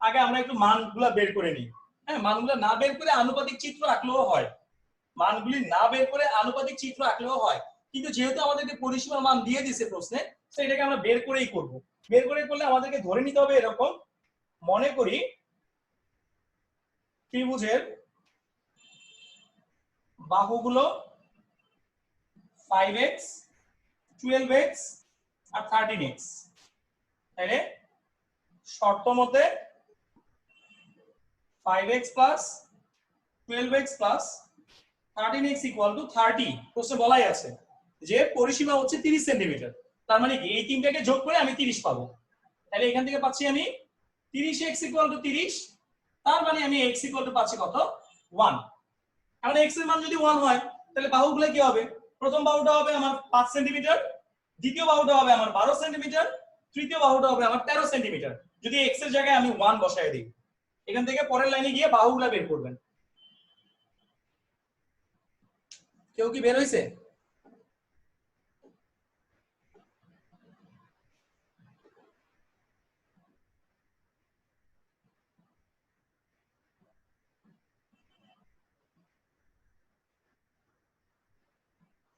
আগে আমরা একটু মানগুলা বের করে নিই। হ্যাঁ, মানগুলা না বের করে আনুপাতিক চিত্র আঁকলেও হয়, মানগুলি না বের করে আনুপাতিক চিত্র আঁকলেও হয়, কিন্তু যেহেতু আমাদেরকে পরিসীমার মান দিয়ে দিয়েছে প্রশ্নে, তো এটাকে আমরা বের করেই করব। বের করে করলে আমাদেরকে ধরে নিতে হবে এরকম, মনে করি ত্রিভুজের বাহুগুলো 5x 12x আর 13x, তাইলে শর্ত মতে 5x plus 12x plus 13x equal to 30। প্রশ্নে বলাই আছে যে পরিসীমা হচ্ছে 30 সেন্টিমিটার, তার মানে কি এই তিনটাকে যোগ করে আমি 30 পাবো। তাহলে এখান থেকে পাচ্ছি আমি 30x ইকুয়াল টু 30, তার মানে আমি x ইকুয়াল টু পাচ্ছি কত 1। এখন x এর মান যদি 1 হয় তাহলে বাহুগুলো কি হবে, প্রথম বাহুটা হবে আমার 5 সেন্টিমিটার, দ্বিতীয় বাহুটা হবে আমার 12 সেন্টিমিটার, তৃতীয় বাহুটা হবে আমার 13 সেন্টিমিটার। যদি x এর জায়গায় আমি 1 বসায় দিই, এখান থেকে পরের লাইনে গিয়ে বাহুগুলা বের করবেন। কেউ কি বের হইছে?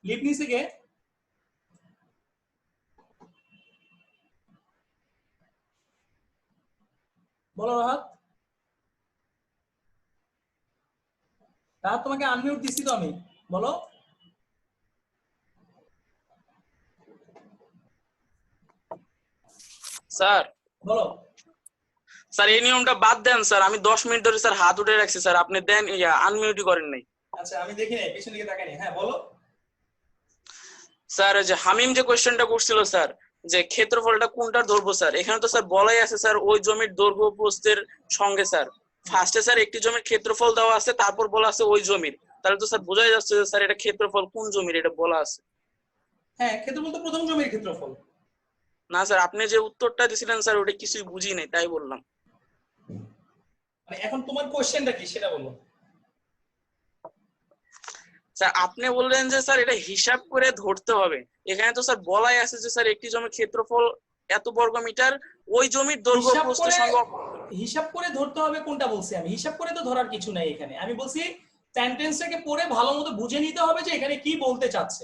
লিপ নিচে কে? বলো রাহাত। রাহাত তোমাকে আনমিউট দিছি তো আমি, বলো। স্যার বলো। স্যার এই নিয়মটা বাদ দেন স্যার, আমি 10 মিনিট ধরে স্যার হাত উঠে রাখছি স্যার, আপনি দেন আনমিউটই করেন নাই। আচ্ছা, আমি দেখি নাই, পিছন দিকে তাকাই নাই। হ্যাঁ বলো। স্যার যে হামিম যে কোশ্চেনটা করছিল স্যার, যে ক্ষেত্রফলটা কোনটার ধরবো স্যার, এখানে তো স্যার বলাই আছে স্যার ওই জমির দৈর্ঘ্য প্রস্থের সঙ্গে স্যার ফার্স্টে স্যার একটি জমির ক্ষেত্রফল দেওয়া আছে, তারপর বলা আছে ওই জমির, তাহলে তো স্যার বোঝাই যাচ্ছে যে স্যার এটা ক্ষেত্রফল কোন জমির এটা বলা আছে। হ্যাঁ, ক্ষেত্রফল তো প্রথম জমির ক্ষেত্রফল। না স্যার, আপনি যে উত্তরটা দিছিলেন স্যার ওটা কিছুই বুঝি নাই, তাই বললাম। মানে এখন তোমার কোশ্চেনটা কি সেটা বলো। স্যার আপনি বললেন যে স্যার এটা হিসাব করে ধরতে হবে, এখানে তো স্যার বলাই আছে যে স্যার একটি জমির ক্ষেত্রফল এত বর্গ মিটার, ওই জমির দৈর্ঘ্য প্রস্থের সঙ্গে। হিসাব করে ধরতে হবে কোনটা বলছি আমি? হিসাব করে তো ধরার কিছু নাই এখানে। আমি বলছি সেন্টেন্সটাকে পড়ে ভালো মতো বুঝে নিতে হবে যে এখানে কি বলতে চাচ্ছে।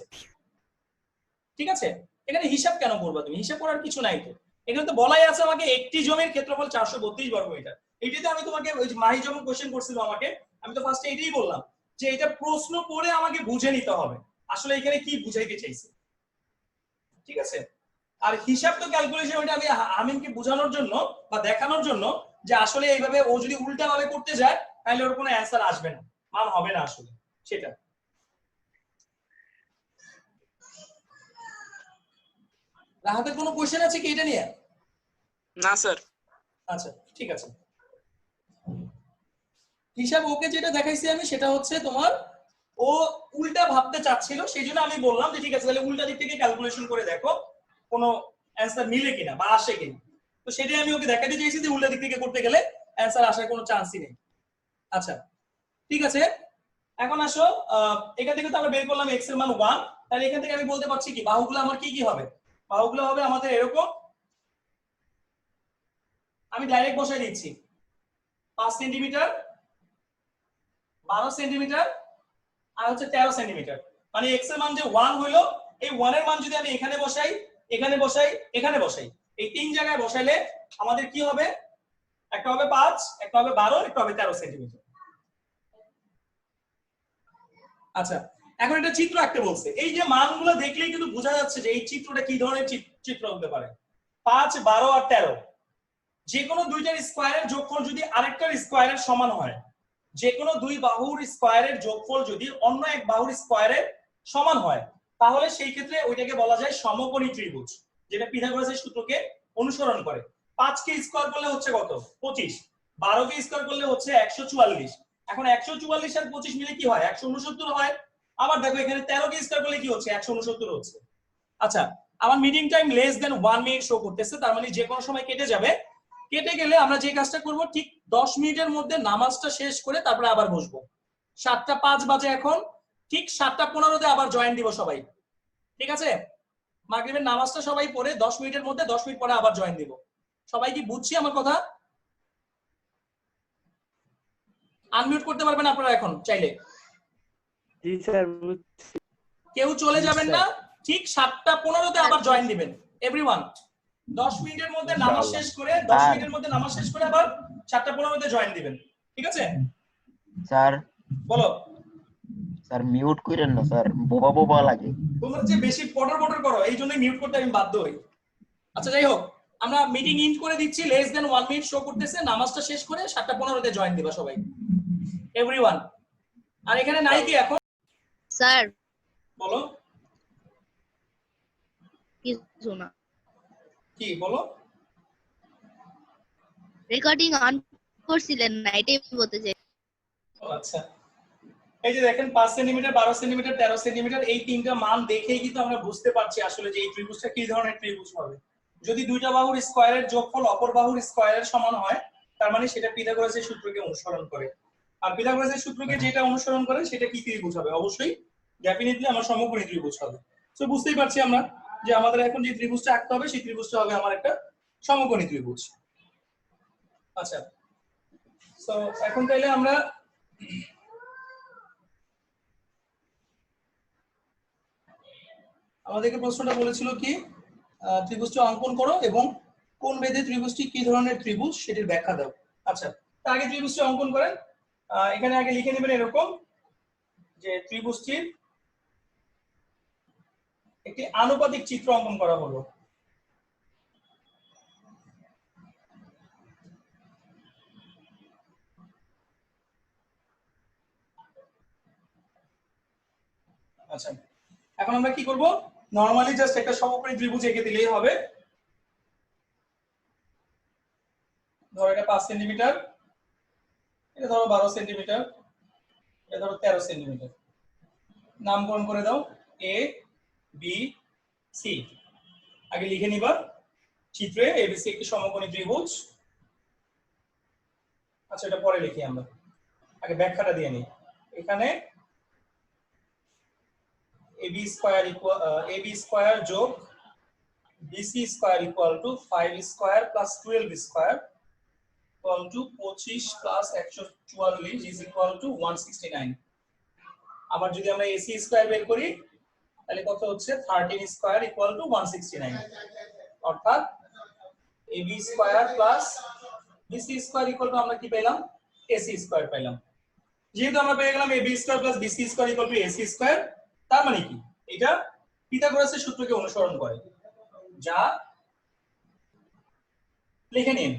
ঠিক আছে, এখানে হিসাব কেন করবা তুমি? হিসাব করার কিছু নাই তো। এখানে তো বলাই আছে আমাকে একটি জমির ক্ষেত্রফল 432 বর্গ মিটার। এটাই তো আমি তোমাকে ওই যে মাহি যখন কোশ্চেন করছিল আমাকে, আমি তো ফার্স্টে এটাই বললাম যে এটা প্রশ্ন পড়ে আমাকে বুঝে নিতে হবে আসলে এখানে কি বুঝাইতে চাইছে। ঠিক আছে, আর হিসাব তো ক্যালকুলেশন, ওটা আমি আমিনকে বোঝানোর জন্য বা দেখানোর জন্য যে আসলে এইভাবে ও যদি উল্টা ভাবে করতে যায় তাহলে ওর কোনো অ্যান্সার আসবে না, মান হবে না আসলে সেটা। রাহাতের কোনো কোশ্চেন আছে কি এটা নিয়ে? না স্যার। আচ্ছা ঠিক আছে, হিসাব ওকে যেটা দেখাইছি আমি সেটা হচ্ছে তোমার ও উল্টা ভাবতে চাচ্ছিল, সেই জন্য আমি বললাম যে ঠিক আছে তাহলে উল্টা দিক থেকে ক্যালকুলেশন করে দেখো কোনো অ্যান্সার মিলে কিনা বা আসে কিনা। তো সেটাই আমি ওকে দেখাতে চাইছি যে উল্টা দিক থেকে করতে গেলে অ্যান্সার আসার কোনো চান্সই নেই। আচ্ছা ঠিক আছে, এখন আসো এখান থেকে তো আমরা বের করলাম x এর মান 1, তাহলে এখান থেকে আমি বলতে পারছি কি বাহুগুলো আমার কি কি হবে? বাহুগুলো হবে আমাদের এরকম, আমি ডাইরেক্ট বসাই দিচ্ছি 5 সেন্টিমিটার, 12 সেন্টিমিটার আর হচ্ছে 13 সেন্টিমিটার। মানে x এর মান যে 1 হলো, এই 1 এর মান যদি আমি এখানে বসাই, এখানে বসাই, এখানে বসাই, এই তিন জায়গায় বসাইলে আমাদের কি হবে? একটা হবে 5, একটা হবে 12, একটা হবে 13 সেন্টিমিটার। আচ্ছা, এখন এটা চিত্র আঁকতে বলছে। এই যে মানগুলো দেখলেই কিন্তু বোঝা যাচ্ছে যে এই চিত্রটা কি ধরনের চিত্র হতে পারে। 5, 12 আর 13, যে কোনো দুইটার স্কয়ারের যোগফল যদি আরেকটার স্কয়ারের সমান হয়, যে কোনো দুই বাহুর স্কয়ারের যোগফল যদি অন্য এক বাহুর স্কয়ারের সমান হয়, তাহলে সেই ক্ষেত্রে ওইটাকে বলা যায় সমকোণী ত্রিভুজ। যেটা পিথাগোরাসের সূত্রকে অনুসরণ করে। 5 কে স্কয়ার করলে হচ্ছে কত? 25। 12 কে স্কয়ার করলে হচ্ছে 144। এখন 144 আর 25 মিলে কি হয়? 169 হয়। আবার দেখো এখানে 13 কে স্কয়ার করলে কি হচ্ছে? 169 হচ্ছে। আচ্ছা, আমার meeting time less than 1 minute show করতেছে, তার মানে যে কোনো সময় কেটে যাবে। কেটে গেলে আমরা যে কাজটা করব, ঠিক 10 মিনিটের মধ্যে নামাজটা শেষ করে তারপরে আবার বসবো। 7:05 বাজে এখন, ঠিক 7:15-তে আবার জয়েন দিব সবাই, ঠিক আছে? মাগরিবের নামাজটা সবাই পড়ে 10 মিনিটের মধ্যে, 10 মিনিট পরে আবার জয়েন দিব। সবাই কি বুঝছি আমার কথা? আনমিউট করতে পারবেন আপনারা এখন চাইলে। জি স্যার। কেউ চলে যাবেন না, ঠিক 7:15-তে আবার জয়েন দিবেন এভরিওয়ান। 10 মিনিটের মধ্যে নামাজ শেষ করে, 10 মিনিটের মধ্যে নামাজ শেষ করে আবার 7:15-তে জয়েন দিবেন, ঠিক আছে? স্যার বলো। স্যার মিউট করেন না স্যার, বোবা বোবা লাগে। তোমরা যে বেশি পটর পটর করো, এই জন্যই মিউট করতে আমি বাধ্য হই। আচ্ছা যাই হোক, আমরা মিটিং ইন্ড করে দিচ্ছি, লেস দেন 1 মিনিট শো করতেছে। নামাজটা শেষ করে 7:15-তে জয়েন দিবা সবাই এভরিওয়ান। আর এখানে নাই কি এখন? স্যার বলো। কিছু না, কি বলো? রেকর্ডিং অন করছিলেন না, এটাই বলতে চাই। ও আচ্ছা, এই যে দেখেন 5 সেন্টিমিটার, 12 সেন্টিমিটার, 13 সেন্টিমিটার, এই তিনটা মান দেখেই কিন্তু আমরা বুঝতে পারছি আসলে যে এই ত্রিভুজটা কি ধরনের ত্রিভুজ হবে। যদি দুইটা বাহুর স্কয়ারের যোগফল অপর বাহুর স্কয়ারের সমান হয়, তার মানে সেটা পিথাগোরাসের সূত্রকে অনুসরণ করে। আর পিথাগোরাসের সূত্রকে যেটা অনুসরণ করে সেটা কি ত্রিভুজ হবে? অবশ্যই ডেফিনেটলি আমার সমকোণী ত্রিভুজ হবে। সো বুঝতেই পারছি আমরা যে আমাদের এখন যে ত্রিভুজটা আঁকতে হবে সেই ত্রিভুজটা হবে আমার একটা সমকোণী ত্রিভুজ। আচ্ছা, সো এখন তাইলে আমরা আমাদেরকে প্রশ্নটা বলেছিল কি, ত্রিভুজটি অঙ্কন করো এবং কোন বেধে ত্রিভুজটি কি ধরনের ত্রিভুজ সেটির ব্যাখ্যা দাও। আচ্ছা, তার আগে ত্রিভুজটি অঙ্কন করেন। এখানে আগে লিখে নেবেন এরকম যে ত্রিভুজটির একটি আনুপাতিক চিত্র অঙ্কন করা হলো। আচ্ছা, এখন আমরা কি করব? নরমালি জাস্ট একটা সমকোণী ত্রিভুজ এঁকে দিলেই হবে। ধরো এটা 5 সেন্টিমিটার, এটা ধরো 12 সেন্টিমিটার, এটা ধরো 13 সেন্টিমিটার। নামকরণ করে দাও এ বি সি। আগে লিখে নিবা চিত্রে এবিসি একটি সমকোণী ত্রিভুজ। আচ্ছা, এটা পরে লিখি আমরা, আগে ব্যাখ্যাটা দিয়ে নিই। এখানে ab square equal ab square যোগ bc square equal to 5 square plus 12 square equal to 25 plus 144 is equal to 169। আবার যদি আমরা ac স্কয়ার বের করি তাহলে কত হচ্ছে? 13 স্কয়ার ইকুয়াল টু 169। অর্থাৎ ab square plus bc square equal to আমরা কি পেলাম? ac স্কয়ার পেলাম। যেহেতু আমরা পেয়ে গেলাম ab square plus bc square equal to ac square, তার মানে কি এটা পিথাগোরাসের সূত্রকে অনুসরণ করে। যা লিখে নিন,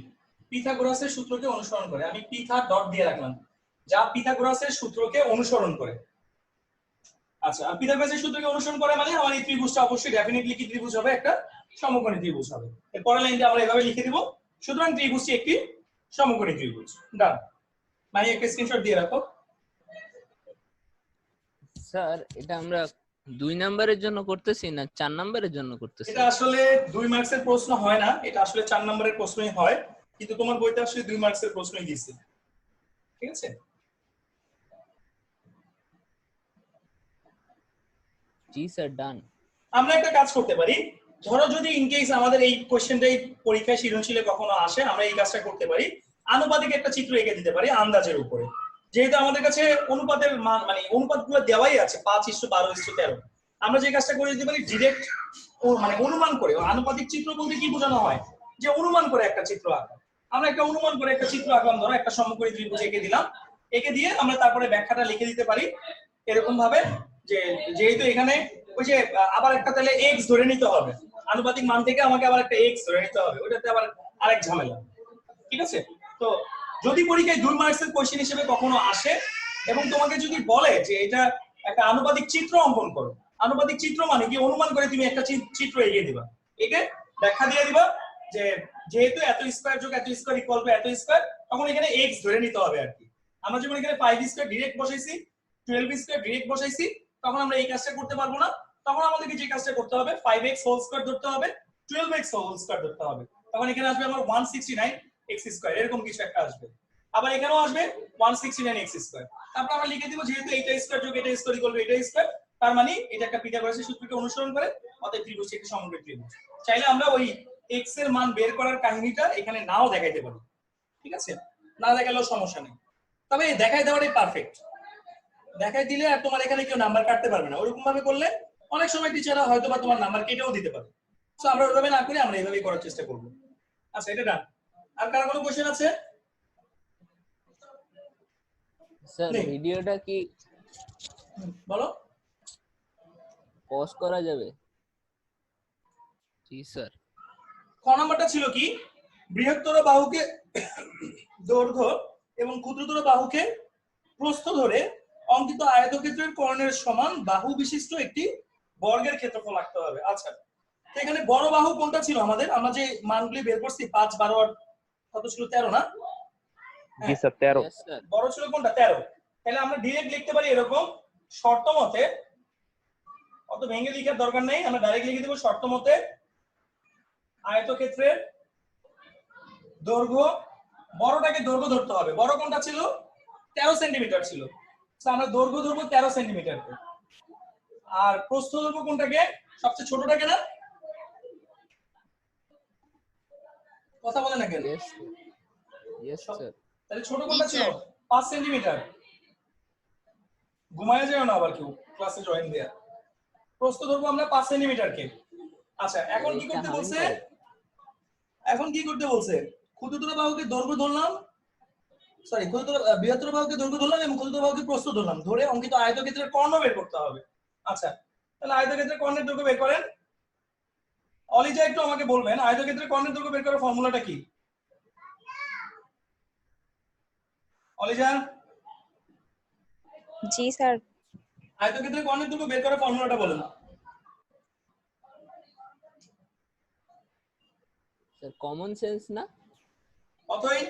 পিথাগোরাসের সূত্রকে অনুসরণ করে। আমি পিথা ডট দিয়ে রাখলাম, যা পিথাগোরাসের সূত্রকে অনুসরণ করে। আচ্ছা, আর পিথাগোরাসের সূত্রকে অনুসরণ করে মানে আমার এই ত্রিভুজটা অবশ্যই ডেফিনেটলি কি ত্রিভুজ হবে? একটা সমকোণী ত্রিভুজ হবে। এর পরের লাইনটা আমরা এভাবে লিখে দিব, সুতরাং ত্রিভুজটি একটি সমকোণী ত্রিভুজ। ডান। মানে একটা স্ক্রিনশট দিয়ে রাখো। স্যার এটা আমরা 2 নাম্বারের জন্য করতেছি না 4 নাম্বারের জন্য করতেছি? এটা আসলে 2 মার্কসের প্রশ্ন হয় না, এটা আসলে 4 নম্বরের প্রশ্নই হয়, কিন্তু তোমার বইতে আসলে 2 মার্কসের প্রশ্নই দিয়েছে, ঠিক আছে? জি স্যার, ডান। আমরা একটা কাজ করতে পারি, ধরো যদি ইন কেস আমাদের এই কোশ্চেনটাই পরীক্ষায় সৃজনশীলে কখনো আসে, আমরা এই কাজটা করতে পারি, আনুপাতিক একটা চিত্র এঁকে দিতে পারি আন্দাজের উপরে। যেহেতু আমাদের কাছে অনুপাতের মান মানে অনুপাতগুলো দেওয়াই আছে 5:12:13, আমরা যে কাজটা করে দিতে পারি ডিরেক্ট মানে অনুমান করে। আনুপাতিক চিত্র বলতে কি বোঝানো হয়? যে অনুমান করে একটা চিত্র আঁকা। আমরা একটা অনুমান করে একটা চিত্র আঁকলাম, ধরো একটা সমকোণী ত্রিভুজ এঁকে দিলাম, এঁকে দিয়ে আমরা তারপরে ব্যাখ্যাটা লিখে দিতে পারি এরকম ভাবে যে যেহেতু এখানে ওই যে আবার একটা তাহলে x ধরে নিতে হবে, আনুপাতিক মান থেকে আমাকে আবার একটা x ধরে নিতে হবে, ওটাতে আবার আরেক ঝামেলা, ঠিক আছে? তো যদি পরীক্ষায় 2 মার্কসের কোশ্চেন হিসেবে কখনো আসে এবং তোমাকে যদি বলে যে এটা একটা আনুপাতিক চিত্র অঙ্কন করো, আনুপাতিক চিত্র মানে কি? অনুমান করে তুমি একটা চিত্র এগিয়ে দিবা, একে ব্যাখ্যা দিয়ে দিবা যে যেহেতু এত স্কয়ার যোগ এত স্কয়ার ইকুয়াল টু এত স্কয়ার, তখন এখানে x ধরে নিতে হবে আর কি। আমরা যখন এখানে 5 স্কয়ার ডাইরেক্ট বসাইছি, 12 স্কয়ার ডাইরেক্ট বসাইছি, তখন আমরা এই কাজটা করতে পারবো না। তখন আমাদেরকে যে কাজটা করতে হবে 5x হোল স্কয়ার ধরতে হবে, 12x হোল স্কয়ার ধরতে হবে। তখন এখানে আসবে আমার 169x স্কয়ার, এরকম কিছু একটা আসবে। আবার এখানেও আসবে 169x স্কয়ার। তারপর আমরা লিখে দিব যেহেতু এটা স্কয়ার যোগ এটা স্কয়ার ইকুয়াল টু এটা স্কয়ার, তার মানে এটা একটা পিথাগোরাসের সূত্রকে অনুসরণ করে, অতএব ত্রিভুজ একটি সমকের ত্রিভুজ। চাইলে আমরা ওই x এর মান বের করার কাহিনীটা এখানে নাও দেখাইতে পারি, ঠিক আছে, না দেখালেও সমস্যা নেই, তবে দেখাই দেওয়াটাই পারফেক্ট। দেখাই দিলে আর তোমার এখানে কেউ নাম্বার কাটতে পারবে না। ওরকম ভাবে করলে অনেক সময় টিচাররা হয়তো বা তোমার নাম্বার কেটেও দিতে পারে। সো আমরা ওইভাবে না করে আমরা এইভাবেই করার চেষ্টা করব। আচ্ছা, এটা ডান। আর কার কোনো কোশ্চেন আছে? স্যার নেই। ভিডিওটা কি বলো। পজ করা যাবে? জি স্যার। ক নাম্বারটা ছিল কি, বৃহত্তর বাহুকে দৈর্ঘ্য এবং ক্ষুদ্রতর বাহুকে প্রস্থ ধরে অঙ্কিত আয়তক্ষেত্রের কর্ণের সমান বাহু বিশিষ্ট একটি বর্গের ক্ষেত্রফল আঁকতে হবে। আচ্ছা, তো এখানে বড় বাহু কোনটা ছিল আমাদের? আমরা যে মানগুলি বের করছি 5, 12 আর কত ছিল, 13 না? জি স্যার 13। Yes, sir. বড় ছিল কোনটা? 13। তাহলে আমরা ডাইরেক্ট লিখতে পারি এরকম, শর্ত মতে, অত ভেঙে লেখার দরকার নেই, আমরা ডাইরেক্ট লিখে দেব শর্ত মতে আয়তক্ষেত্রের দৈর্ঘ্য, বড়টাকে দৈর্ঘ্য ধরতে হবে। বড় কোনটা ছিল? 13 সেন্টিমিটার ছিল। তো আমরা দৈর্ঘ্য ধরবো 13 সেন্টিমিটার। আর প্রস্থ ধরবো কোনটাকে? সবচেয়ে ছোটটাকে না? কথা বলে না কেন? Yes, sir. Yes, sir. তাহলে ছোট কোনটা ছিল? 5 সেন্টিমিটার। ঘুমায় যাও না আবার কেউ ক্লাসে জয়েন দেয়া। প্রস্থ ধরবো আমরা 5 সেন্টিমিটারকে। আচ্ছা, এখন কি করতে বলছে? এখন কি করতে বলছে? ক্ষুদ্রতর বাহুকে দৈর্ঘ্য ধরলাম, সরি বৃহত্তর বাহুকে দৈর্ঘ্য ধরলাম এবং ক্ষুদ্রতর বাহুকে প্রস্থ ধরলাম, ধরে অঙ্কিত আয়তক্ষেত্রের কর্ণ বের করতে হবে। আচ্ছা, তাহলে আয়তক্ষেত্রের কর্ণের দৈর্ঘ্য বের করেন। অলিজা একটু আমাকে বলবেন আয়তক্ষেত্রের কর্ণের দৈর্ঘ্য বের করার ফর্মুলাটা কি? অলিজা? জি স্যার। আয়তক্ষেত্রের কর্ণের দৈর্ঘ্য বের করার ফর্মুলাটা বলেন। স্যার কমন সেন্স না? অথই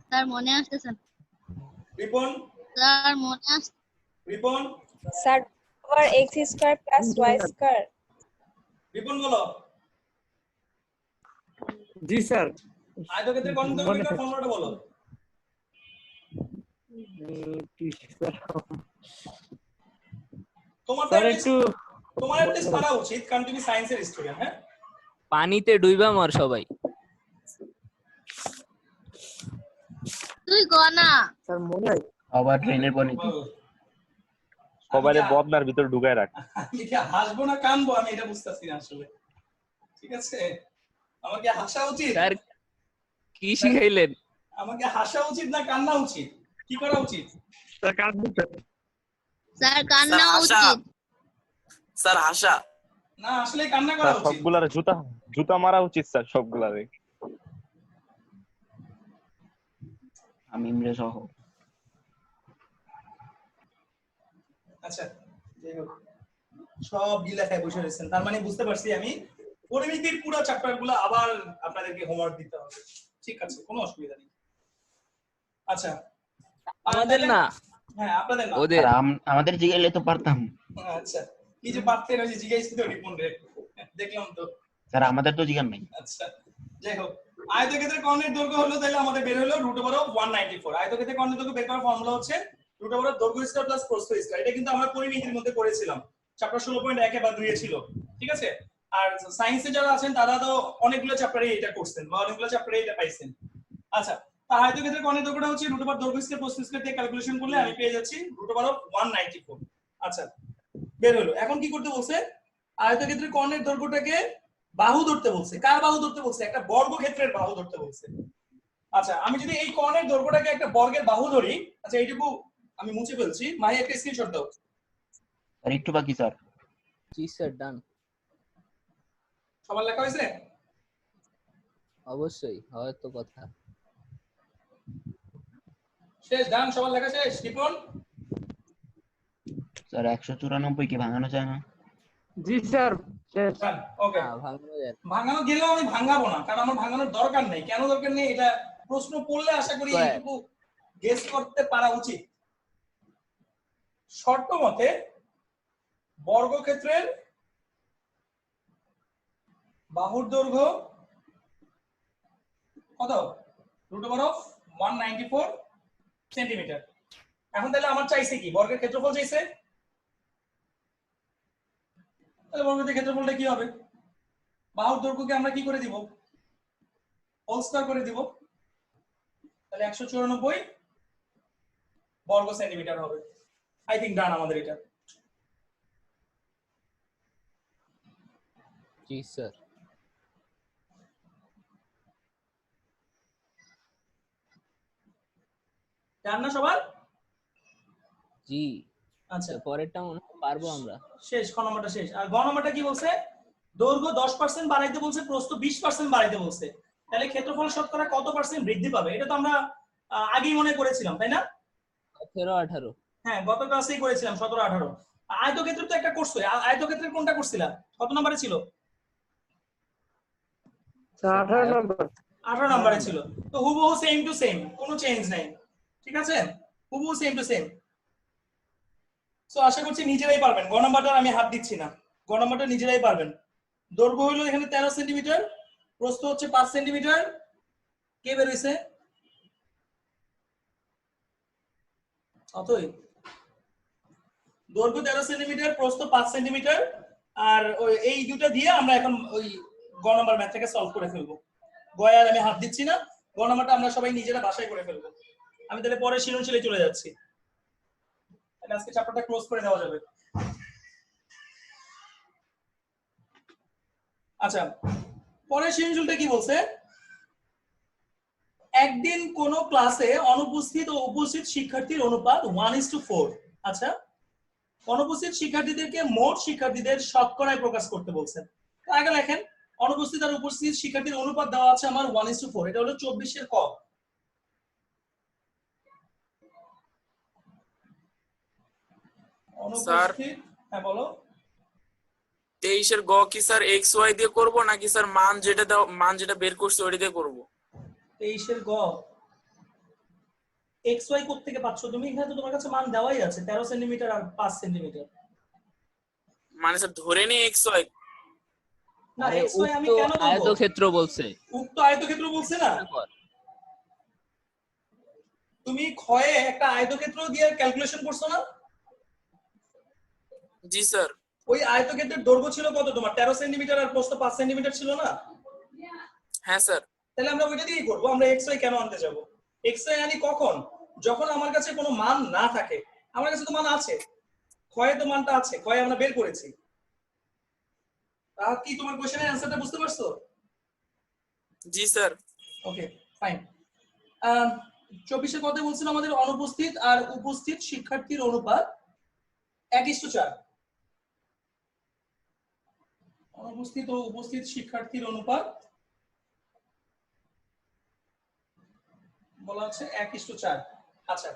স্যার মনে আসতেছে না। রিপন? স্যার মনে আসছে। Ripon? Sir over x square plus y square. Ripon বলো। জি স্যার। আয়তক্ষেত্রের কর্ণের দৈর্ঘ্য বের করার ফর্মুলাটা বলো। তোমার একটু পারা উচিত, কারণ তুমি সায়েন্সের স্টুডেন্ট। হ্যাঁ, পানিতে ডুইবা মার সবাই। তুই গনা। স্যার মনে হয় আবার ট্রেনের পরিণতি। সবাইরে বদনার ভিতর ঢুকায় রাখ। আমি কি হাসবো না কানবো আমি এটা বুঝতেছি না আসলে। ঠিক আছে, আমাকে হাসা উচিত? স্যার কি শিখাইলেন? আমাকে হাসা উচিত না কান্না উচিত? কি করা উচিত? স্যার কাঁদবো স্যার। স্যার কান্না স্যার, হাসা। উচিত। স্যার হাসা। না, আসলে কান্না করা স্যার উচিত। সবগুলারে জুতা মারা উচিত স্যার, সবগুলারে। আমি ইমরে সহ। আচ্ছা, যাই হোক, সব গিলা খায় বসে রয়েছেন, তার মানে বুঝতে পারছি আমি পরিমিতির পুরো চ্যাপ্টার গুলো আবার আপনাদেরকে হোমওয়ার্ক দিতে হবে। ঠিক আছে, কোনো অসুবিধা নেই। আচ্ছা, আমাদের না, হ্যাঁ আপনাদের না। ওদের। স্যার আমাদের জিগাইলে তো পারতাম। আচ্ছা, কি যে পারতেন ওই যে জিজ্ঞাসা তো রিপন রে, দেখলাম তো। স্যার আমাদের তো জিগান নাই। আচ্ছা, যাই হোক, আয়তক্ষেত্রের কর্ণের দৈর্ঘ্য হলো, তাহলে আমাদের বের হলো √194। আয়তক্ষেত্রের কর্ণের দৈর্ঘ্য বের করার ফর্মুলা হচ্ছে দৈর্ঘ্য স্কয়ার প্লাস প্রস্থ স্কয়ার। এটা কিন্তু আমরা পরিমিতির মধ্যে করেছিলাম, চ্যাপ্টার 16.1 বা 2 এ ছিল। ঠিক আছে, আর সায়েন্সে যারা আছেন তারা তো অনেকগুলো চ্যাপ্টারে এটা করছেন বা অনেকগুলো চ্যাপ্টারে এটা পাইছেন। আচ্ছা, তা আয়তক্ষেত্রের কর্ণের দৈর্ঘ্যটা হচ্ছে দৈর্ঘ্য স্কয়ার প্রস্থ স্কয়ার দিয়ে ক্যালকুলেশন করলে আমি পেয়ে যাচ্ছি √194। আচ্ছা, বের হলো। এখন কি করতে বলছে? আয়তক্ষেত্রের কর্ণের দৈর্ঘ্যটাকে বাহু ধরতে বলছে। কার বাহু ধরতে বলছে? একটা বর্গক্ষেত্রের বাহু ধরতে বলছে। আচ্ছা, আমি যদি এই কর্ণের দৈর্ঘ্যটাকে একটা বর্গের বাহু ধরি, আচ্ছা এইটুকু আমি মুছে ফেলছি, মাহি একটা স্ক্রিনশট দাও। স্যার একটু বাকি স্যার। জি স্যার, ডান। সবার লেখা হয়েছে? অবশ্যই, হয়তো কথা। শেষ, ডান, সবার লেখা শেষ। রিপন? স্যার 194 কি ভাঙানো যায় না? জি স্যার শেষ। ওকে, ভাঙানো যায় না। ভাঙানো গেলেও আমি ভাঙাবো না, কারণ আমার ভাঙানোর দরকার নেই। কেন দরকার নেই? এটা প্রশ্ন পড়লে আশা করি কয়? এইটুকু গেস করতে পারা উচিত। শর্ত মতে বর্গক্ষেত্রের বাহুর দৈর্ঘ্য কত? √194 সেন্টিমিটার। এখন তাহলে আমার চাইছে কি? বর্গের ক্ষেত্রফল চাইছে। তাহলে বর্গের ক্ষেত্রফলটা কি হবে? বাহুর দৈর্ঘ্যকে আমরা কি করে দিব? হোল স্কয়ার করে দিব। তাহলে 194 বর্গ সেন্টিমিটার হবে। আই থিংক ডান আমাদের এটা। জি স্যার। ডান না সবার? জি। আচ্ছা, পরেরটা মনে হয় পারবো আমরা। শেষ। খ নম্বরটা শেষ। আর গ নম্বরটা কি বলছে? দৈর্ঘ্য 10% বাড়াইতে বলছে, প্রস্থ 20% বাড়াইতে বলছে। তাহলে ক্ষেত্রফল শতকরা কত পার্সেন্ট বৃদ্ধি পাবে? এটা তো আমরা আগেই মনে করেছিলাম, তাই না? 17 18। হ্যাঁ, গত ক্লাসেই করেছিলাম 17 18। আয়তক্ষেত্র তো একটা করছো। আয়তক্ষেত্রের কোনটা করছিলা? কত নম্বরে ছিল? স্যার 18 নম্বর। 18 নম্বরে ছিল। তো হুবহু সেম টু সেম, কোনো চেঞ্জ নাই। ঠিক আছে, হুবহু সেম টু সেম। সো আশা করছি নিজেরাই পারবেন। গ নাম্বারটা আমি হাত দিচ্ছি না, গ নাম্বারটা নিজেরাই পারবেন। দৈর্ঘ্য হলো এখানে 13 সেন্টিমিটার, প্রস্থ হচ্ছে 5 সেন্টিমিটার। কে বের হইছে? অতই দৈর্ঘ্য 13 সেন্টিমিটার, প্রস্থ 5 সেন্টিমিটার। আর ওই এই দুটো দিয়ে আমরা এখন ওই গ নাম্বার ম্যাথটাকে সলভ করে ফেলবো। গয় আর আমি হাত দিচ্ছি না, গ নাম্বারটা আমরা সবাই নিজেরা বাসায় করে ফেলবো। আমি তাহলে পরে সৃজনশীলে চলে যাচ্ছি। তাহলে আজকে চ্যাপ্টারটা ক্লোজ করে দেওয়া যাবে। আচ্ছা, পরের সৃজনশীলটা কি বলছে? একদিন কোন ক্লাসে অনুপস্থিত ও উপস্থিত শিক্ষার্থীর অনুপাত 1:4। আচ্ছা, অনুপস্থিত শিক্ষার্থীদেরকে মোট শিক্ষার্থীদের শতকরায় প্রকাশ করতে বলছেন। আগে লেখেন, অনুপস্থিত আর উপস্থিত শিক্ষার্থীর অনুপাত দেওয়া আছে আমার 1:4। এটা হলো 24 এর ক। অনুপস্থিত, হ্যাঁ বলো। 23 এর গ কি স্যার এক্স ওয়াই দিয়ে করব নাকি স্যার মান যেটা বের করছে ওইটা দিয়ে করব? 23 এর গ এক্স ওয়াই কোথা থেকে পাচ্ছ তুমি? এখানে তো তোমার কাছে মান দেওয়াই আছে, 13 সেন্টিমিটার আর 5 সেন্টিমিটার। মানে স্যার ধরে নিয়ে এক্স ওয়াই। না, আরে এক্স ওয়াই আমি উক্ত কেন বলবো? আয়তক্ষেত্র বলছে। উক্ত আয়তক্ষেত্র বলছে না? তুমি ক্ষয়ে একটা আয়তক্ষেত্র দিয়ে ক্যালকুলেশন করছো না? জি স্যার। ওই আয়তক্ষেত্রের দৈর্ঘ্য ছিল কত তোমার? 13 সেন্টিমিটার আর প্রস্থ 5 সেন্টিমিটার ছিল না? হ্যাঁ স্যার। তাহলে আমরা ওইটা দিয়েই করবো। আমরা এক্স ওয়াই কেন আনতে যাব? এক্স ওয়াই আনি কখন? যখন আমার কাছে কোনো মান না থাকে। আমার কাছে তো মান আছে, ক্ষয়ে তো মানটা আছে, ক্ষয়ে আমরা বের করেছি। কি তোমার কোশ্চেনের অ্যানসারটা বুঝতে পারছো? জি স্যার। Okay, fine. 24 কথা বলছিল আমাদের অনুপস্থিত আর উপস্থিত শিক্ষার্থীর অনুপাত 1:4। অনুপস্থিত ও উপস্থিত শিক্ষার্থীর অনুপাত বলা আছে 1:4। আচ্ছা,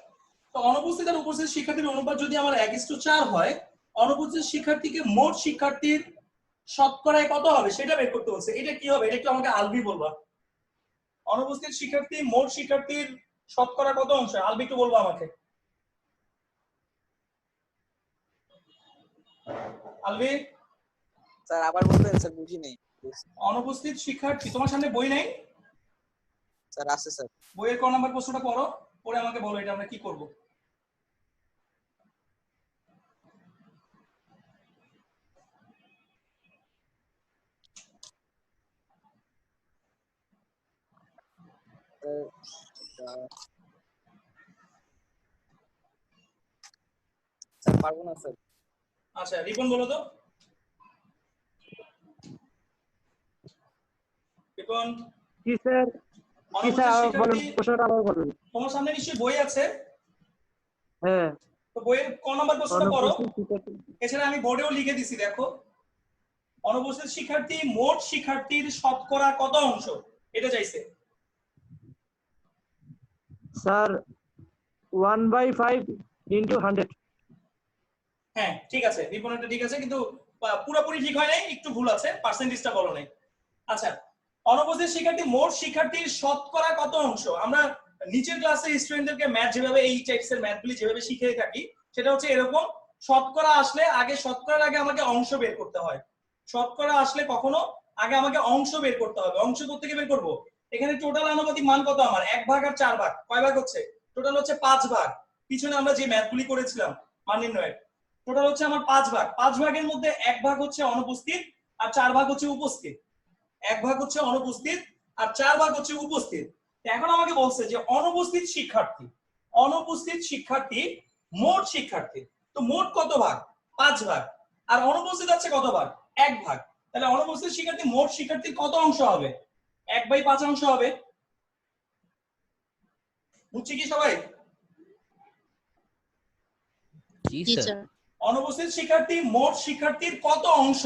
তো অনুপস্থিত আর উপস্থিত শিক্ষার্থীর অনুপাত যদি আমার 1:4 হয়, অনুপস্থিত শিক্ষার্থীকে মোট শিক্ষার্থীর শতকরায় কত হবে সেটা বের করতে বলছে। এটা কি হবে? এটা একটু আমাকে আলবি বলবা। অনুপস্থিত শিক্ষার্থী মোট শিক্ষার্থীর শতকরা কত অংশ? আলবি একটু বলবো আমাকে। আলবি স্যার আবার বলবেন? স্যার বুঝি নাই। অনুপস্থিত শিক্ষার্থী, তোমার সামনে বই নাই? স্যার আছে স্যার। বইয়ের ক নাম্বার প্রশ্নটা পড়ো, পরে আমাকে বলো এটা আমরা কি করব। স্যার পারবো না স্যার। আচ্ছা, রিপন বলো তো। রিপন। কি স্যার? কি স্যার বলেন, প্রশ্নটা আবার বলেন। তোমার সামনে নিশ্চয়ই বই আছে? হ্যাঁ। তো বইয়ের ক নাম্বার প্রশ্নটা পড়ো। এছাড়া আমি বোর্ডেও লিখে দিছি, দেখো। অনুপস্থিত শিক্ষার্থী মোট শিক্ষার্থীর শতকরা কত অংশ এটা চাইছে। স্যার 1/5 × 100। হ্যাঁ ঠিক আছে, বিপণনটা ঠিক আছে, কিন্তু পুরোপুরি ঠিক হয় নাই, একটু ভুল আছে, পার্সেন্টেজটা বলো নাই। আচ্ছা, অনুপস্থিত শিক্ষার্থী মোট শিক্ষার্থীর শতকরা কত অংশ? আমরা নিচের ক্লাসে স্টুডেন্টদেরকে ম্যাথ যেভাবে এই টাইপসের ম্যাথগুলি যেভাবে শিখিয়ে থাকি সেটা হচ্ছে এরকম, শতকরা আসলে আগে শতকরার আগে আমাকে অংশ বের করতে হয়। শতকরা আসলে কখনো আগে আমাকে অংশ বের করতে হবে। অংশ করতে গিয়ে বের করবো, এখানে টোটাল আনুপাতিক মান কত আমার? 1 ভাগ আর 4 ভাগ, কয় ভাগ হচ্ছে? টোটাল হচ্ছে 5 ভাগ। পিছনে আমরা যে ম্যাথগুলি করেছিলাম মান নির্ণয়ের, টোটাল হচ্ছে আমার 5 ভাগ। 5 ভাগের মধ্যে 1 ভাগ হচ্ছে অনুপস্থিত আর 4 ভাগ হচ্ছে উপস্থিত। 1 ভাগ হচ্ছে অনুপস্থিত আর 4 ভাগ হচ্ছে উপস্থিত। এখন আমাকে বলছে যে অনুপস্থিত শিক্ষার্থী মোট শিক্ষার্থী, তো মোট কত ভাগ? 5 ভাগ। আর অনুপস্থিত আছে কত ভাগ? 1 ভাগ। তাহলে অনুপস্থিত শিক্ষার্থী মোট শিক্ষার্থীর কত অংশ হবে? 1/5 অংশ হবে। বুঝছি কি সবাই? জি জি স্যার। স্যার। অনুপস্থিত শিক্ষার্থী মোট শিক্ষার্থীর কত অংশ?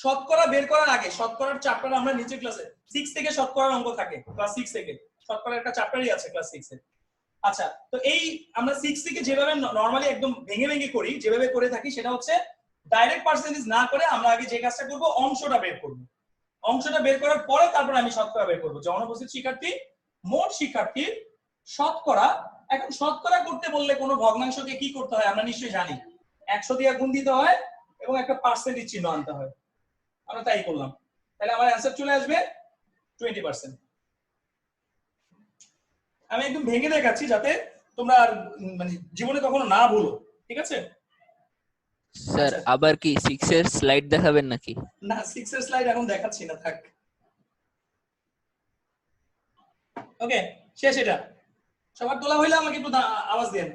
শতকরা বের করার আগে, শতকরার চ্যাপ্টার আমরা নিচে ক্লাসে 6 থেকে শতকরার অঙ্ক থাকে, ক্লাস 6 থেকে শতকরার একটা চ্যাপ্টারই আছে ক্লাস 6 এ। আচ্ছা, তো এই আমরা 6 থেকে যেভাবে নরমালি একদম ভেঙে ভেঙে করি, যেভাবে করে থাকি সেটা হচ্ছে ডাইরেক্ট পার্সেন্টেজ না করে আমরা আগে যে কাজটা করব অংশটা বের করব। অংশটা বের করার পরে তারপর আমি শতকরা বের করব যে অনুপস্থিত শিক্ষার্থী মোট শিক্ষার্থীর শতকরা। এখন শতকরা করতে বললে কোনো ভগ্নাংশকে কি করতে হয় আমরা নিশ্চয়ই জানি, 100 দিয়ে গুণ দিতে হয় এবং একটা পার্সেন্টেজ চিহ্ন আনতে হয়। আমরা তাই করলাম, তাহলে আমার অ্যানসার চলে আসবে 20%। আমি একদম ভেঙে দেখাচ্ছি যাতে তোমরা আর মানে জীবনে কখনো না ভুলো, ঠিক আছে? স্যার আবার কি 6 এর স্লাইড দেখাবেন নাকি? না, 6 এর স্লাইড এখন দেখাচ্ছি না, থাক। ওকে, শেষ এটা। সবার তোলা হইলে আমাকে একটু আওয়াজ দেন।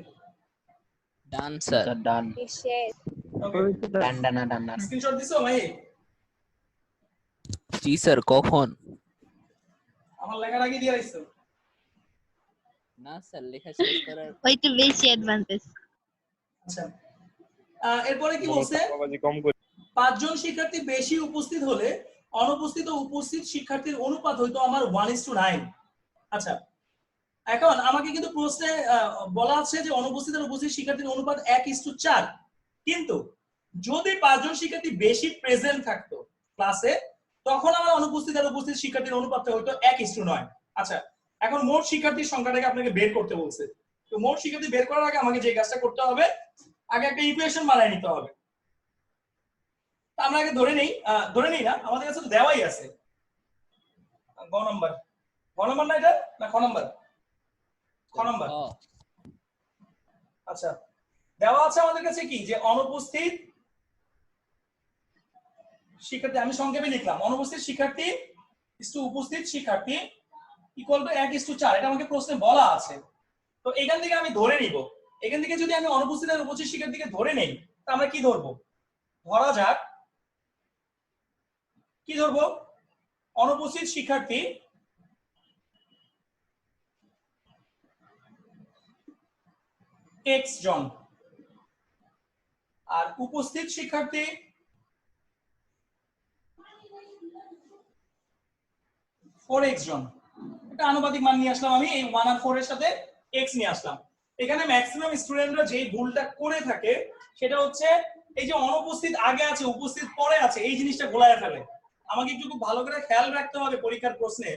Done sir. স্যার ডান। শেষ। ওকে, ডান ডান ডান ডান। স্ক্রিনশট দিছো ভাই? জি স্যার। কখন? আমার লেখার আগে দিয়ে রাখছো? না স্যার, লেখা শেষ করার ওইটা বেশি অ্যাডভান্টেজ। আচ্ছা, এরপরে কি বলছে? কম করে 5 জন শিক্ষার্থী বেশি উপস্থিত হলে অনুপস্থিত ও উপস্থিত শিক্ষার্থীর অনুপাত হয়তো আমার 1:9। আচ্ছা, এখন আমাকে কিন্তু প্রশ্নে বলা আছে যে অনুপস্থিত আর উপস্থিত শিক্ষার্থীর অনুপাত 1:4, কিন্তু যদি 5 জন শিক্ষার্থী বেশি প্রেজেন্ট থাকতো ক্লাসে তখন আমার অনুপস্থিত আর উপস্থিত শিক্ষার্থীর অনুপাতটা হয়তো 1:9। আচ্ছা, এখন মোট শিক্ষার্থীর সংখ্যাটাকে আপনাকে বের করতে বলছে। তো মোট শিক্ষার্থী বের করার আগে আমাকে যে কাজটা করতে হবে, আগে একটা ইকুয়েশন বানিয়ে নিতে হবে। আমরা আগে ধরে নেই না, আমাদের কাছে তো দেওয়াই আছে গ নাম্বার না, এটা না খ নাম্বার? খ নাম্বার। আচ্ছা, দেওয়া আছে আমাদের কাছে কি যে অনুপস্থিত শিক্ষার্থী, আমি সংক্ষেপে লিখলাম অনুপস্থিত শিক্ষার্থী ইসটু উপস্থিত শিক্ষার্থী ইকুয়াল টু 1:4, এটা আমাকে প্রশ্নে বলা আছে। তো এখান থেকে আমি ধরে নিব, এখান থেকে যদি আমি অনুপস্থিত আর উপস্থিত শিক্ষার্থীকে ধরে নেই তা আমরা কি ধরবো? ধরা যাক কি ধরবো? অনুপস্থিত শিক্ষার্থী x জন আর উপস্থিত শিক্ষার্থী 4x জন। এটা আনুপাতিক মান নিয়ে আসলাম আমি, এই 1 আর 4 এর সাথে x নিয়ে আসলাম। এখানে ম্যাক্সিমাম স্টুডেন্টরা যে ভুলটা করে থাকে সেটা হচ্ছে এই যে অনুপস্থিত আগে আছে উপস্থিত পরে আছে, এই জিনিসটা গোলায় ফেলে। আমাকে একটু খুব ভালো করে খেয়াল রাখতে হবে পরীক্ষার প্রশ্নে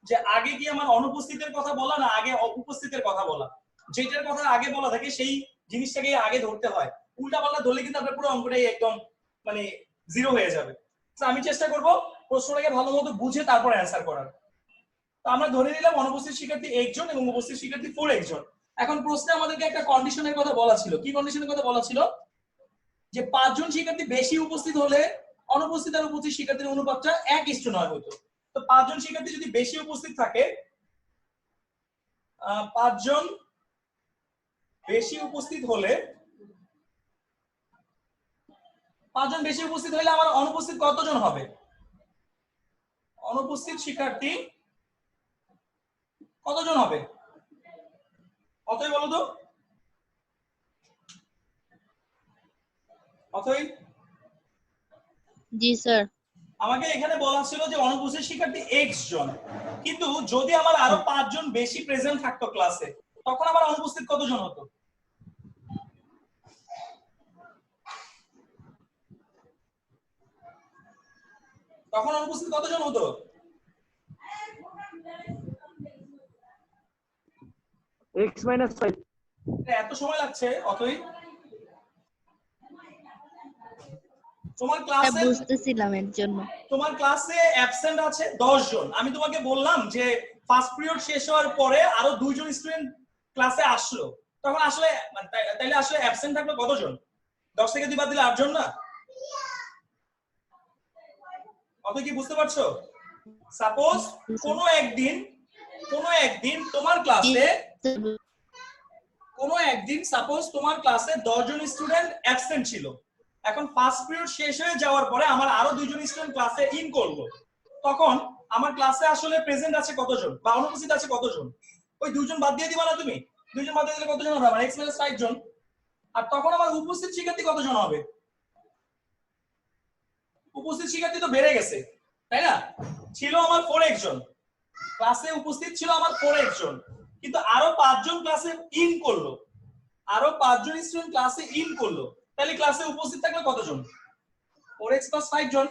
যে আগে কি আমার অনুপস্থিতের কথা বলা না আগে উপস্থিতের কথা বলা। যেটার কথা আগে বলা থাকে সেই জিনিসটাকে আগে ধরতে হয়, উল্টা পাল্টা ধরলে কিন্তু আপনার পুরো অঙ্কটাই একদম মানে জিরো হয়ে যাবে। তো আমি চেষ্টা করব প্রশ্নটাকে ভালো মতো বুঝে তারপর অ্যান্সার করার। তো আমরা ধরে নিলাম অনুপস্থিত শিক্ষার্থী 1 জন এবং উপস্থিত শিক্ষার্থী 4x জন। এখন প্রশ্নে আমাদেরকে একটা কন্ডিশনের কথা বলা ছিল। কি কন্ডিশনের কথা বলা ছিল? যে 5 জন শিক্ষার্থী বেশি উপস্থিত হলে অনুপস্থিত আর উপস্থিত শিক্ষার্থীর অনুপাতটা 1:9 হতো। তো 5 জন শিক্ষার্থী যদি বেশি উপস্থিত থাকে, 5 জন বেশি উপস্থিত হলে 5 জন বেশি উপস্থিত হলে আমার অনুপস্থিত কতজন হবে? অনুপস্থিত শিক্ষার্থী কতজন হবে? অতএব বলো তো, অতএব জি স্যার। আমাকে এখানে বলা ছিল যে অনুপস্থিত শিক্ষার্থী x জন, কিন্তু যদি আমার আরো 5 জন বেশি প্রেজেন্ট থাকতো ক্লাসে তখন আমার অনুপস্থিত কতজন হতো? তখন অনুপস্থিত কতজন হতো? x minus 5 এত সময় লাগছে অতই? তোমার ক্লাসে বুঝতেছিলাম এর জন্য। তোমার ক্লাসে অ্যাবসেন্ট আছে 10 জন। আমি তোমাকে বললাম যে ফার্স্ট পিরিয়ড শেষ হওয়ার পরে আরো 2 জন স্টুডেন্ট ক্লাসে আসলো, তখন আসলে তাইলে আসলে অ্যাবসেন্ট থাকলো কতজন? 10 থেকে 2 বাদ দিলে 8 জন না? অত কি বুঝতে পারছো? সাপোজ কোনো একদিন তোমার ক্লাসে সাপোজ তোমার ক্লাসে 10 জন স্টুডেন্ট অ্যাবসেন্ট ছিল। এখন ফার্স্ট পিরিয়ড শেষ হয়ে যাওয়ার পরে আমার আরো 2 জন স্টুডেন্ট ক্লাসে ইন করলো, তখন আমার ক্লাসে আসলে প্রেজেন্ট আছে কতজন বা অনুপস্থিত আছে কতজন? ওই 2 জন বাদ দিয়ে দিবা না তুমি? 2 জন বাদ দিয়ে দিলে কতজন হবে? আমার x - 5 জন। আর তখন আমার উপস্থিত শিক্ষার্থী কতজন হবে? উপস্থিত শিক্ষার্থী তো বেড়ে গেছে, তাই না? ছিল আমার 4x জন, ক্লাসে উপস্থিত ছিল আমার 4x জন, কিন্তু আরো 5 জন ক্লাসে ইন করলো, আরো 5 জন স্টুডেন্ট ক্লাসে ইন করলো, তাহলে ক্লাসে উপস্থিত থাকবে কতজন? 4x + 5 জন।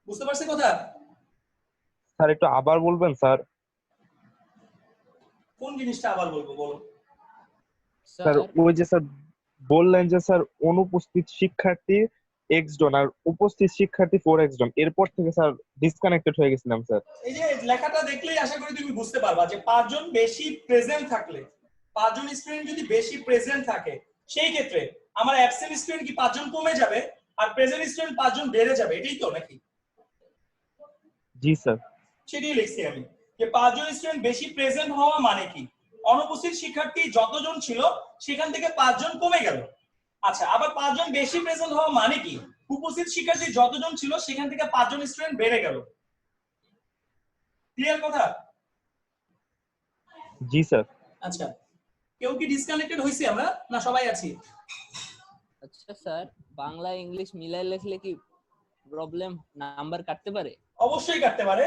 বুঝতে পারছি কথা? স্যার একটু আবার বলবেন স্যার? কোন জিনিসটা আবার বলবো বলো? স্যার ওই যে স্যার বললেন যে স্যার অনুপস্থিত শিক্ষার্থী x জন আর উপস্থিত শিক্ষার্থী 4x জন, এরপর থেকে স্যার ডিসকানেক্টেড হয়ে গেছিলাম স্যার। এই যে লেখাটা দেখলেই আশা করি তুমি বুঝতে পারবা যে 5 জন বেশি প্রেজেন্ট থাকলে, 5 জন স্টুডেন্ট যদি বেশি প্রেজেন্ট থাকে, সেই ক্ষেত্রে আমার অ্যাবসেন্ট স্টুডেন্ট কি 5 জন কমে যাবে আর প্রেজেন্ট স্টুডেন্ট 5 জন বেড়ে যাবে, এটাই তো নাকি? জি স্যার। সেটাই লিখছি আমি যে 5 জন স্টুডেন্ট বেশি প্রেজেন্ট হওয়া মানে কি? অনুপস্থিত শিক্ষার্থী যতজন ছিল সেখান থেকে 5 জন কমে গেল। আচ্ছা, আবার 5 জন বেশি প্রেজেন্ট হওয়া মানে কি? উপস্থিত শিক্ষার্থী যতজন ছিল সেখান থেকে 5 জন স্টুডেন্ট বেড়ে গেল। ক্লিয়ার কথা? জি স্যার। আচ্ছা, কেউ কি ডিসকানেক্টেড হইছি আমরা না সবাই আছি? আচ্ছা স্যার, বাংলা ইংলিশ মিলাই লিখলে কি প্রবলেম, নাম্বার কাটতে পারে? অবশ্যই কাটতে পারে,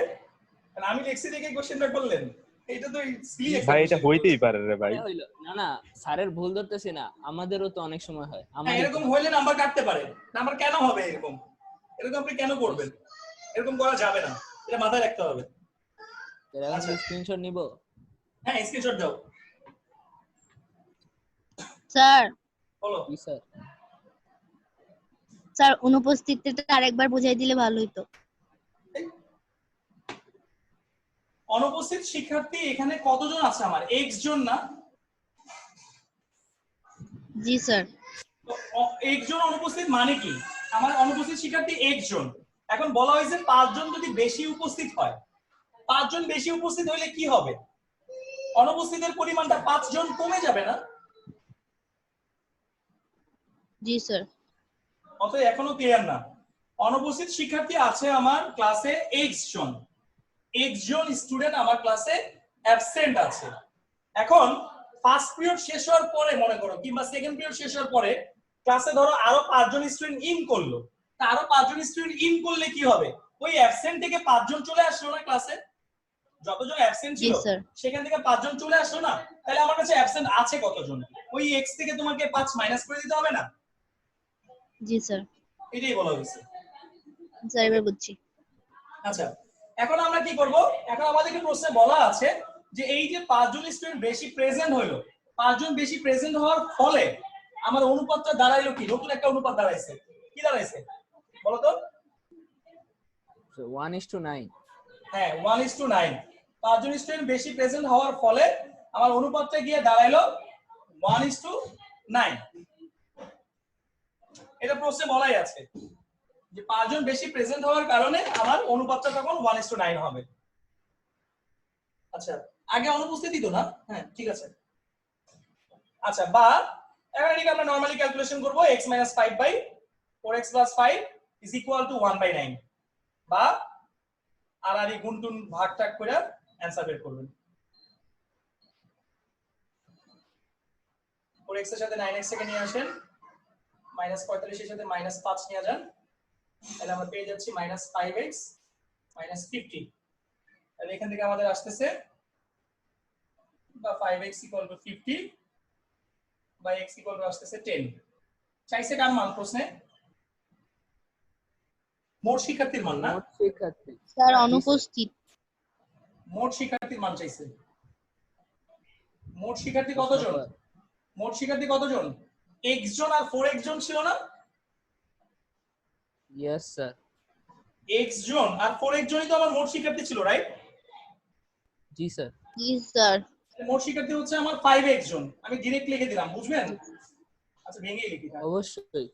কারণ আমি লিখছি দেখে কোশ্চেনটা করলেন। এটা তো সিলি একটা ভাই এটা হইতেই পারে রে ভাই। হইলো না না, স্যারের ভুল ধরতেছি না, আমাদেরও তো অনেক সময় হয়। হ্যাঁ, এরকম হইলে নাম্বার কাটতে পারে। নাম্বার কেন হবে এরকম? এরকম আপনি কেন করবেন? এরকম করা যাবে না, এটা মাথায় রাখতে হবে। আচ্ছা, স্ক্রিনশট নিব? হ্যাঁ, স্ক্রিনশট দাও। স্যার বলো। জি স্যার। স্যার অনুপস্থিতিটা আরেকবার বুঝাই দিলে ভালো হতো। অনুপস্থিত শিক্ষার্থী এখানে কতজন আছে আমার? x জন না? জি স্যার। x জন অনুপস্থিত মানে কি? আমার অনুপস্থিত শিক্ষার্থী x জন। এখন বলা হয়েছে 5 জন যদি বেশি উপস্থিত হয়, 5 জন বেশি উপস্থিত হইলে কি হবে? অনুপস্থিতের পরিমাণটা 5 জন কমে যাবে না? জি স্যার। অতএব এখনো ক্লিয়ার না। অনুপস্থিত শিক্ষার্থী আছে আমার ক্লাসে x জন, x জন স্টুডেন্ট আমার ক্লাসে অ্যাবসেন্ট আছে। এখন ফার্স্ট পিরিয়ড শেষ হওয়ার পরে মনে করো, কিংবা সেকেন্ড পিরিয়ড শেষ হওয়ার পরে ক্লাসে ধরো আরো 5 জন স্টুডেন্ট ইন করলো, তা আরো 5 জন স্টুডেন্ট ইন করলে কি হবে? ওই অ্যাবসেন্ট থেকে 5 জন চলে আসলো না ক্লাসে? যতজন অ্যাবসেন্ট ছিল সেখান থেকে 5 জন চলে আসলো না? তাহলে আমার কাছে অ্যাবসেন্ট আছে কতজন? ওই x থেকে তোমাকে 5 মাইনাস করে দিতে হবে না? জি স্যার। এটাই বলা হয়েছে। স্যার এবার বুঝছি। আচ্ছা, এখন আমরা কি করব? এখন আমাদেরকে প্রশ্নে বলা আছে যে এই যে 5 জন স্টুডেন্ট বেশি প্রেজেন্ট হলো, 5 জন বেশি প্রেজেন্ট হওয়ার ফলে আমার অনুপাতটা দাঁড়াইলো কি? নতুন একটা অনুপাত দাঁড়াইছে। কি দাঁড়াইছে বলো তো? 1:9। হ্যাঁ, 1:9। 5 জন স্টুডেন্ট বেশি প্রেজেন্ট হওয়ার ফলে আমার অনুপাতটা গিয়ে দাঁড়াইলো 1:9। এটা প্রশ্নে বলাই আছে যে 5 জন বেশি প্রেজেন্ট হওয়ার কারণে আমার অনুপাতটা তখন 1:9 হবে। আচ্ছা, আগে অনুপস্থিতি তো না? হ্যাঁ, ঠিক আছে। আচ্ছা, বা এখন এটাকে আমরা নরমালি ক্যালকুলেশন করব, x - 5 বাই 4x + 5 = 1/9, বা আর আর গুণ টুন ভাগ টাগ করে অ্যানসার বের করবেন। 4x এর সাথে 9x থেকে নিয়ে আসেন, -45 এর সাথে -5 নিয়ে যান, তাহলে আমরা পেয়ে যাচ্ছি -5x - 50। তাহলে এখান থেকে আমাদের আসতেছে বা 5x = 50 বা x = আসতেছে 10। চাইছে কার মান প্রশ্নে? মোট শিক্ষার্থীর মান না? মোট শিক্ষার্থী স্যার জি, স্যার। অনুপস্থিত। মোট শিক্ষার্থীর মান চাইছে। মোট শিক্ষার্থী কতজন? মোট শিক্ষার্থী কতজন? x জন আর 4x জন ছিল না? Yes sir. x জন আর 4x জনই তো আমার মোট শিক্ষার্থী ছিল, রাইট? জি স্যার। জি স্যার। মোট শিক্ষার্থী হচ্ছে আমার 5x জন। আমি ডিরেক্ট লিখে দিলাম, বুঝবেন? আচ্ছা ভেঙে লিখি তাহলে। অবশ্যই।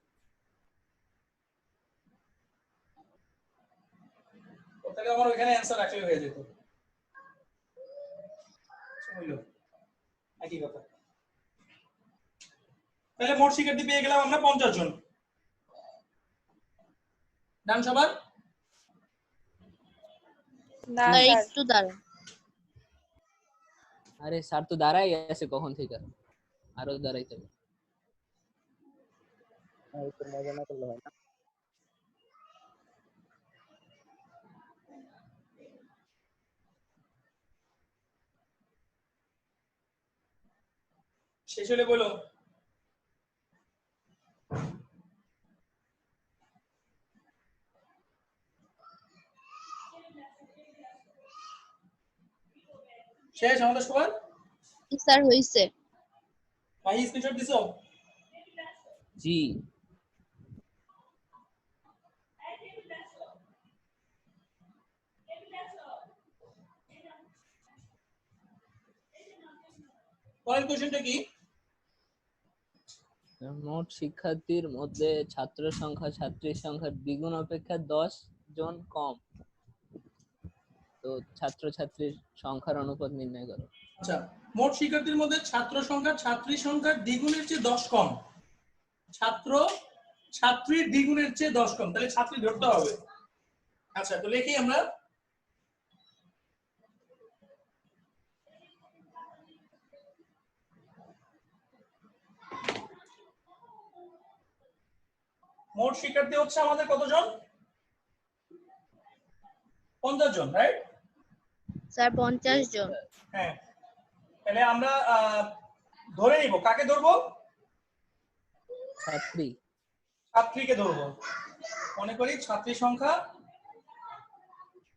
তাহলে আমার ওখানে অ্যানসার অ্যাকচুয়ালি হয়ে যেত। হইল একই কথা। তাহলে মোট শিক্ষার্থী পেয়ে গেলাম আমরা 50 জন। ডান সবার? না স্যার স্যার, একটু দাঁড়ান। আরে স্যার তো দাঁড়াই আছে কখন থেকে, আরো দাঁড়াইতে হবে। একটু মজা না করলে হয় না। শেষ হলে বলো। শেষ আমাদের সবার? স্যার হইছে। ভাই স্ক্রিনশট দিছো? জি। পরের কোশ্চেনটা কি? মোট শিক্ষার্থীর মধ্যে ছাত্র সংখ্যা ছাত্রীর সংখ্যার দ্বিগুণ অপেক্ষা 10 জন কম, তো ছাত্র ছাত্রীর সংখ্যার অনুপাত নির্ণয় করো। আচ্ছা, মোট শিক্ষার্থীর মধ্যে ছাত্র সংখ্যা ছাত্রী সংখ্যার দ্বিগুণের চেয়ে 10 কম। ছাত্র ছাত্রীর দ্বিগুণের চেয়ে 10 কম, তাহলে ছাত্রী ধরতে হবে। আচ্ছা তো লিখি আমরা। মোট শিক্ষার্থী হচ্ছে আমাদের কতজন? 50 জন, রাইট? স্যার 50 জন। হ্যাঁ, তাহলে আমরা ধরে নিব, কাকে ধরবো? ছাত্রী। ছাত্রীকে ধরবো। মনে করি ছাত্রী সংখ্যা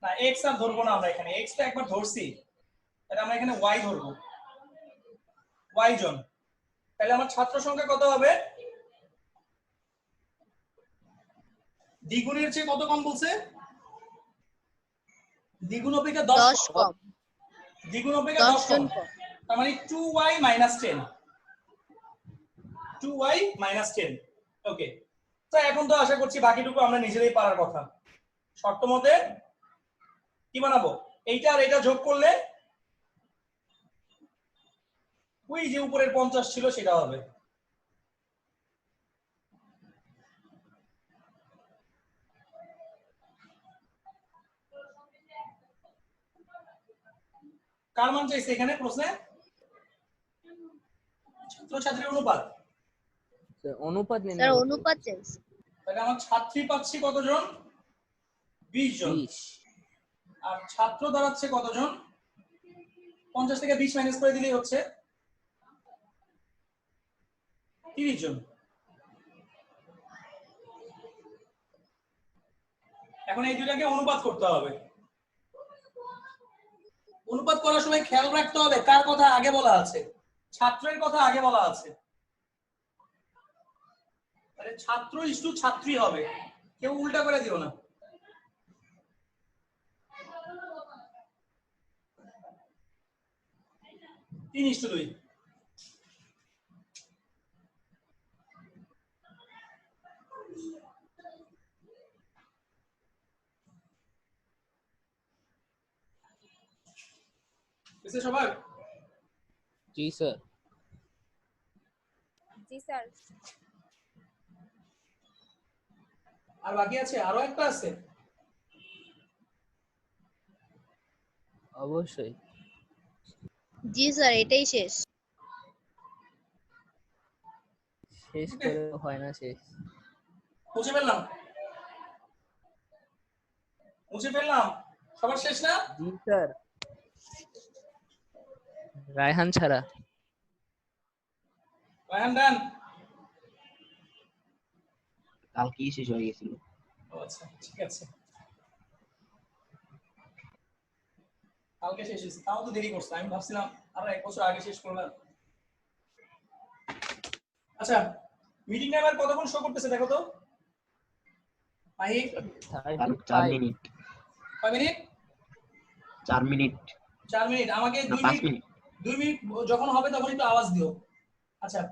না, x আর ধরবো না আমরা এখানে, x তো একবার ধরছি, তাহলে আমরা এখানে y ধরবো, y জন। তাহলে আমার ছাত্র সংখ্যা কত হবে? দ্বিগুণের চেয়ে কত কম বলছে? দ্বিগুণ অপেক্ষা 10 কম। দ্বিগুণ অপেক্ষা 10 কম, তার মানে 2y - 10। 2y - 10। ওকে, তো এখন তো আশা করছি বাকিটুকু আমরা নিজেরাই পারার কথা। শর্ত মতে কি বানাবো? এইটা আর এটা যোগ করলে ওই যে উপরের 50 ছিল সেটা হবে। কার মান চাইছে এখানে প্রশ্নে? ছাত্র ছাত্রীর অনুপাত। অনুপাত স্যার নির্ণয় করতে অনুপাত চাইছে। তাহলে আমার ছাত্রী পাচ্ছি কতজন? 20 জন। 20। আর ছাত্র দাঁড়াচ্ছে কতজন? 50 থেকে 20 মাইনাস করে দিলেই হচ্ছে 30 জন। এখন এই দুটাকে অনুপাত করতে হবে। অনুপাত করার সময় খেয়াল রাখতে হবে কার কথা আগে বলা আছে, ছাত্রের কথা আগে বলা আছে। তাহলে ছাত্র ইস্টু ছাত্রী হবে, কেউ উল্টা করে দিও না। তিন ইস্টু দুই। সবার? জি স্যার। জি স্যার। আর বাকি আছে, আরো একটা আছে। অবশ্যই। জি স্যার এটাই শেষ। শেষ করে হয় না শেষ। মুছে ফেললাম, মুছে ফেললাম, সবার শেষ না? জি স্যার, রায়হান ছাড়া। রায়হান ডান। কালকেই শেষ হয়ে গেছিল। ও আচ্ছা, ঠিক আছে, কালকে শেষ হয়েছে, তাও তো দেরি করছে। আমি ভাবছিলাম আরো 1 বছর আগে শেষ করলাম। আচ্ছা, মিটিং টাইমার কতক্ষণ শো করতেছে দেখো তো মাহি। 4 মিনিট। কয় মিনিট? 4 মিনিট। 4 মিনিট। আমাকে না 5 মিনিট। 2 মিনিট যখন হবে তখন একটু আওয়াজ দিও। আচ্ছা,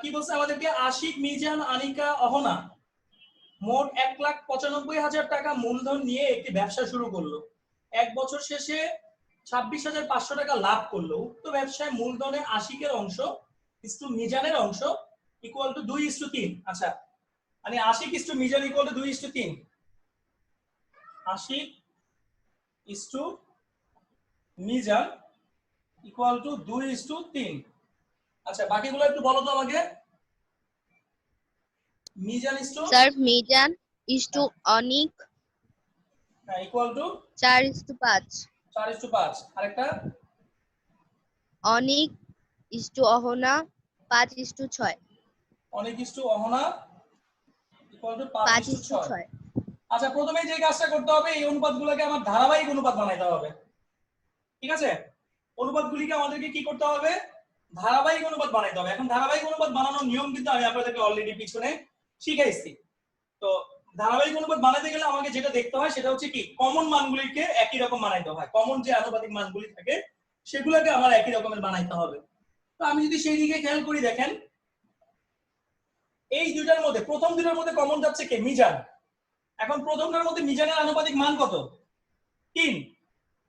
কি বলছে আমাদেরকে? আশিক, মিজান, আনিকা, অহনা মোট 1,95,000 টাকা মূলধন নিয়ে একটি ব্যবসা শুরু করলো। 1 বছর শেষে 26,500 টাকা লাভ করলো। উক্ত ব্যবসায় মূলধনে আশিকের অংশ ইস্টু মিজানের অংশ ইকুয়াল টু 2:3। আচ্ছা, মানে Ashik is to Mizan equal to 2:3। Ashik is to Mizan equal to 2:3। আচ্ছা, বাকিগুলো একটু বলো তো আমাকে। Mizan is to sir Mizan is to Anik equal to 4:5, 4:5। আরেকটা অনিক ইস্টু অহনা 5:6, অনেক ইস্টু অহনা ইকুয়াল টু 5:6। 5:6। আচ্ছা, প্রথমে যে কাজটা করতে হবে, এই অনুপাতগুলোকে আমার ধারাবাহিক অনুপাত বানাইতে হবে। ঠিক আছে, অনুপাতগুলিকে আমাদেরকে কি করতে হবে? ধারাবাহিক অনুপাত বানাইতে হবে। এখন ধারাবাহিক অনুপাত বানানোর নিয়ম কিন্তু আমি আপনাদেরকে অলরেডি পিছনে শিখাইছি। তো ধারাবাহিক অনুপাত বানাতে গেলে আমাকে যেটা দেখতে হয় সেটা হচ্ছে কি, কমন মানগুলিকে একই রকম বানাইতে হয়। কমন যে আনুপাতিক মানগুলি থাকে সেগুলোকে আমার একই রকমের বানাইতে হবে। তো আমি যদি সেই দিকে খেয়াল করি, দেখেন এই দুইটার মধ্যে প্রথম দুইটার মধ্যে কমন যাচ্ছে কে? মিজান। এখন প্রথমটার মধ্যে মিজানের আনুপাতিক মান কত? 3।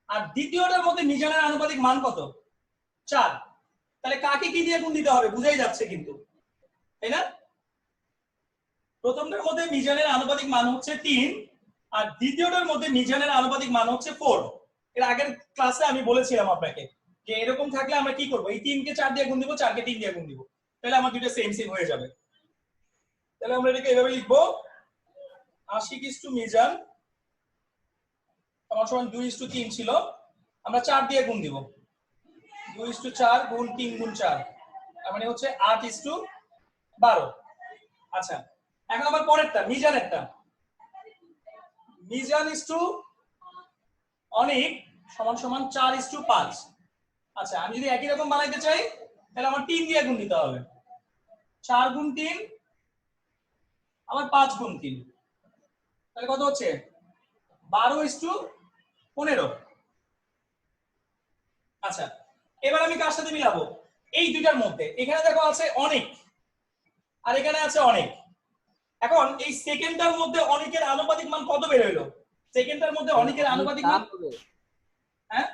আর দ্বিতীয়টার মধ্যে মিজানের আনুপাতিক মান কত? 4। তাহলে কাকে কি দিয়ে গুণ দিতে হবে বুঝাই যাচ্ছে কিন্তু, তাই না? প্রথমটার মধ্যে মিজানের আনুপাতিক মান হচ্ছে 3, আর দ্বিতীয়টার মধ্যে মিজানের আনুপাতিক মান হচ্ছে 4। এর আগের ক্লাসে আমি বলেছিলাম আপনাকে যে এরকম থাকলে আমরা কি করব, এই 3 কে 4 দিয়ে গুণ দিব, 4 কে 3 দিয়ে গুণ দিব, তাহলে আমার দুটো সেম সেম হয়ে যাবে। তাহলে আমরা এটাকে এভাবে লিখবো, আশিক ইস্টু মিজান সমান সমান 2:3 ছিল, আমরা 4 দিয়ে গুণ দিব, 2:4 গুণ 3 গুণ 4, তার মানে হচ্ছে 8:12। আচ্ছা, এখন আবার পরেরটা মিজানেরটা, মিজান ইস্টু অনিক সমান সমান 4:5। আচ্ছা, আমি যদি একই রকম বানাইতে চাই তাহলে আমার 3 দিয়ে গুণ দিতে হবে, 4 গুণ 3 আবার 5 গুণ 3, তাহলে কত হচ্ছে? 12:15। আচ্ছা, এবার আমি কার সাথে মিলাবো? এই দুইটার মধ্যে এখানে দেখো আছে অনেক আর এখানে আছে অনেক। এখন এই সেকেন্ডটার মধ্যে অনেকের আনুপাতিক মান কত বের হইলো? সেকেন্ডটার মধ্যে অনেকের আনুপাতিক মান হ্যাঁ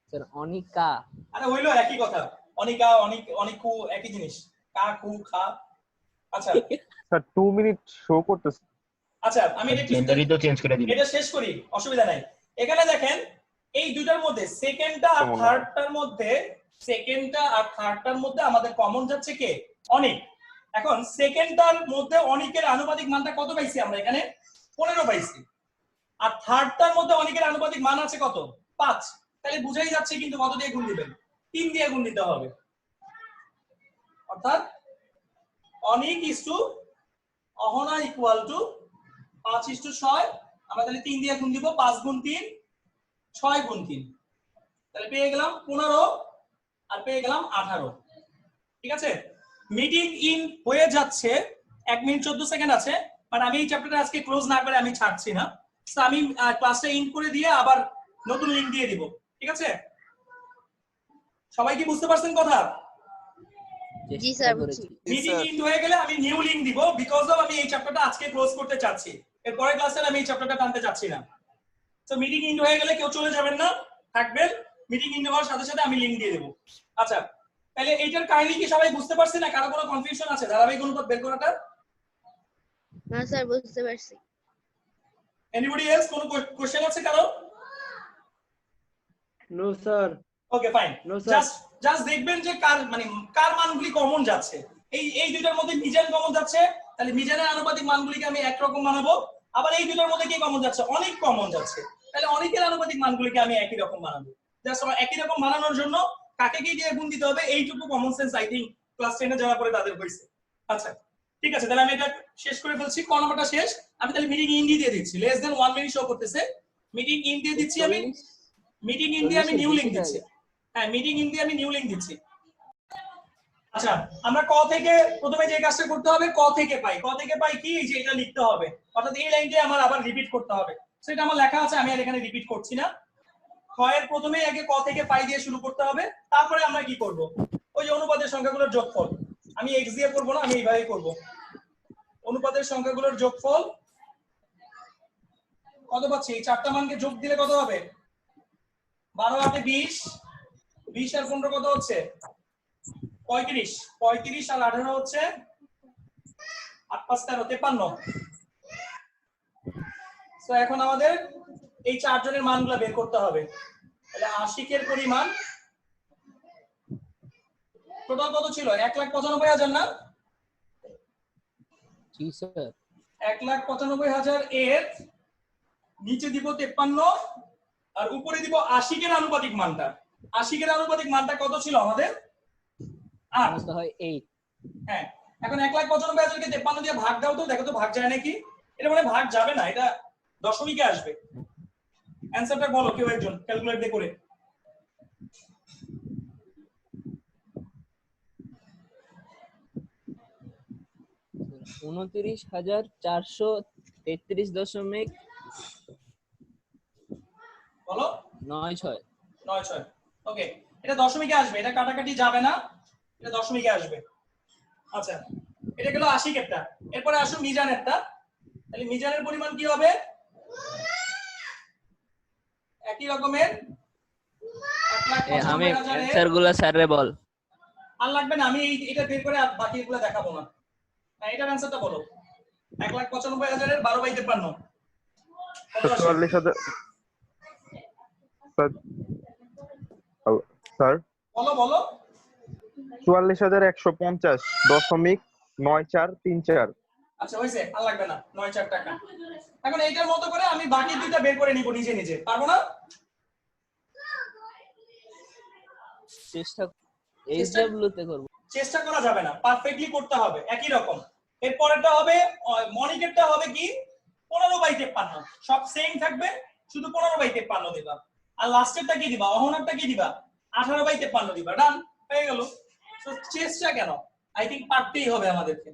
স্যার অনিকা। আরে হইলো একই কথা, অনিকা অনিক অনিকু একই জিনিস, কা কু খা। আচ্ছা স্যার 2 মিনিট শো করতেছে। আচ্ছা, আমি জেন্ডারই তো চেঞ্জ করে দিবেন। এটা শেষ করি, অসুবিধা নাই। এখানে দেখেন এই দুইটার মধ্যে সেকেন্ডটা আর থার্ডটার মধ্যে আমাদের কমন যাচ্ছে কে? অনেক। এখন সেকেন্ডটার মধ্যে অনেকের আনুপাতিক মানটা কত পাইছি আমরা? এখানে 15 পাইছি। আর থার্ডটার মধ্যে অনেকের আনুপাতিক মান আছে কত? 5। তাহলে বুঝাই যাচ্ছে কিন্তু কত দিয়ে গুণ দিবেন? 3 দিয়ে গুণ দিতে হবে। অর্থাৎ অনেক ইস্টু অহনা ইকুয়াল টু 5:6। আমরা তাহলে 3 দিয়ে গুণ দিব, 5 গুণ 3 6 গুণ 3, তাহলে পেয়ে গেলাম 15 আর পেয়ে গেলাম 18। ঠিক আছে, মিটিং ইন হয়ে যাচ্ছে, 1 মিনিট 14 সেকেন্ড আছে, বাট আমি এই চ্যাপ্টারটা আজকে ক্লোজ না করে আমি ছাড়ছি না। তো আমি ক্লাসটা ইন করে দিয়ে আবার নতুন লিংক দিয়ে দিব। ঠিক আছে, সবাই কি বুঝতে পারছেন কথা? জি স্যার, বুঝছি। মিটিং ইন হয়ে গেলে আমি নিউ লিংক দিব, বিকজ অফ আমি এই চ্যাপ্টারটা আজকে ক্লোজ করতে চাচ্ছি, এর পরের ক্লাসে আমি এই চ্যাপ্টারটা টানতে চাচ্ছি না। তো মিটিং ইন হয়ে গেলে কেউ চলে যাবেন না, থাকবেন। মিটিং ইন হওয়ার সাথে সাথে আমি লিংক দিয়ে দেব। আচ্ছা, তাহলে এইটার কাহিনী কি সবাই বুঝতে পারছেন না? কারো কোনো কনফিউশন আছে ধারাবাহিক অনুপাত বের করাটা? না স্যার, বুঝতে পারছি। এনিবডি এলস কোনো কোশ্চেন আছে কারো? No sir. Okay fine, No, sir. Just দেখবেন যে কার মানগুলি কমন যাচ্ছে। এই দুইটার মধ্যে মিজান কমন যাচ্ছে, তাহলে মিজানের আনুপাতিক মানগুলিকে আমি একরকম বানাবো। আবার এই দুইটার মধ্যে কি কমন যাচ্ছে? অনেক কমন যাচ্ছে, তাহলে অনেকের আনুপাতিক মানগুলিকে আমি একই রকম বানাবো। জাস্ট একই রকম বানানোর জন্য কাকে কি দিয়ে গুণ দিতে হবে এইটুকু common sense I think class 10 এ যারা পড়ে তাদের হইছে। আচ্ছা, ঠিক আছে, তাহলে আমি এটা শেষ করে ফেলছি। ক নম্বরটা শেষ। আমি তাহলে মিটিং ইন দিয়ে দিচ্ছি, লেস দেন 1 মিনিট শো করতেছে। মিটিং ইন দিয়ে দিচ্ছি আমি, মিটিং ইন দিয়ে আমি নিউ লিংক দিচ্ছি। হ্যাঁ, মিটিং ইন দিয়ে আমি নিউ লিংক দিচ্ছি। আচ্ছা, আমরা ক থেকে প্রথমে যে কাজটা করতে হবে, ক থেকে পাই। ক থেকে পাই কি, যে এটা লিখতে হবে, অর্থাৎ এই লাইনটা আমার আবার রিপিট করতে হবে। সেটা আমার লেখা আছে, আমি আর এখানে রিপিট করছি না। খ এর প্রথমে আগে ক থেকে পাই দিয়ে শুরু করতে হবে, তারপরে আমরা কি করব, ওই যে অনুপাতের সংখ্যাগুলোর যোগফল। আমি x দিয়ে করব না, আমি এইভাবেই করব। অনুপাতের সংখ্যাগুলোর যোগফল কত পাচ্ছি, এই চারটা মানকে যোগ দিলে কত হবে, 12 8 20, 20 আর 15 কত হচ্ছে 35, 35 আর 18 হচ্ছে 8 5 13 53। তো এখন আমাদের এই চারজনের মানগুলো বের করতে হবে। তাহলে আশিকের পরিমাণ টোটাল কত ছিল, 1,95,000 না? জি স্যার। 1,95,000 এর নিচে দিব 53 আর উপরে দিব আশিকের আনুপাতিক মানটা। আশিকের আনুপাতিক মানটা কত ছিল আমাদের, 8 হয় 8। হ্যাঁ, এখন 1,95,000 কে 53 দিয়ে ভাগ দাও তো, দেখো তো ভাগ যায় নাকি। এটা মানে ভাগ যাবে না, এটা দশমিকে আসবে। অ্যানসারটা বলো কেউ একজন ক্যালকুলেটর দিয়ে করে। বলো 29,433.96। ওকে, এটা দশমিকে আসবে, এটা কাটাকাটি যাবে না, এটা দশমিকে আসবে। আচ্ছা, এটা গেল আশিকেরটা। এরপরে আসুন মিজানেরটা। তাহলে মিজানের পরিমাণ কি হবে, একই রকমের আমি অ্যানসার গুলো স্যাররে বল। আর লাগবে না, আমি এটা বের করে আর বাকিগুলো দেখাবো না। এটার অ্যানসারটা বলো, 1,95,000 এর 12/53 44,000 স্যার, বলো বলো। 44,150.9434। আচ্ছা হয়েছে, আর লাগবে না, 9 4 টাকা। এখন এইটার মতো করে আমি বাকি দুইটা বের করে নিব নিজে নিজে, পারবো না? চেষ্টা এইচডব্লিউ তে করব। চেষ্টা করা যাবে না, পারফেক্টলি করতে হবে একই রকম। এরপরেরটা হবে মনিকেরটা হবে কি 15/53, সব সেম থাকবে, শুধু 15/53 দিবা। আর লাস্টেরটা কি দিবা, অহনারটা কি দিবা, 18/53 দিবা। ডান হয়ে গেল। তো চেষ্টা কেন, আই থিংক পারতেই হবে আমাদেরকে।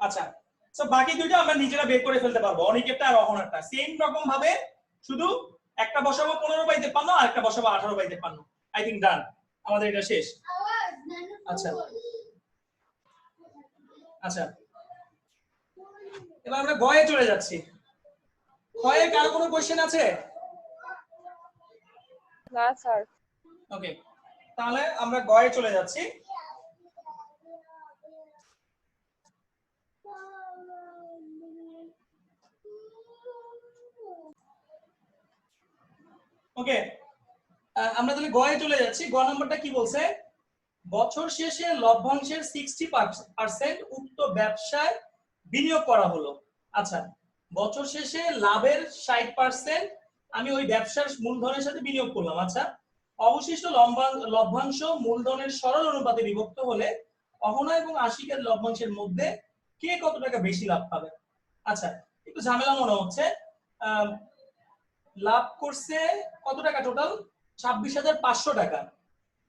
আচ্ছা, সো বাকি দুইটা আমরা নিজেরা বের করে ফেলতে পারবো, অনিকেরটা আর অহনারটা সেম রকম ভাবে, শুধু একটা বসাবো 15/53 আর একটা বসাবো 18/53। আই থিংক ডান, আমাদের এটা শেষ। আচ্ছা আচ্ছা, এবার আমরা গয়ে চলে যাচ্ছি। গয়ে কারো কোনো কোশ্চেন আছে? না স্যার। ওকে, তাহলে আমরা গয়ে চলে যাচ্ছি। ওকে, আমরা তাহলে গয়ে চলে যাচ্ছি। গ নাম্বারটা কি বলছে, বছর শেষে লভ্যাংশের 60% উক্ত ব্যবসায় বিনিয়োগ করা হলো। আচ্ছা, বছর শেষে লাভের 60% আমি ওই ব্যবসার মূলধনের সাথে বিনিয়োগ করলাম। আচ্ছা, অবশিষ্ট লভ্যাংশ মূলধনের সরল অনুপাতে বিভক্ত হলে অহনা এবং আশিকের লভ্যাংশের মধ্যে কে কত টাকা বেশি লাভ পাবে। আচ্ছা, একটু ঝামেলা মনে হচ্ছে। লাভ করছে কত টাকা, টোটাল 26,500 টাকা,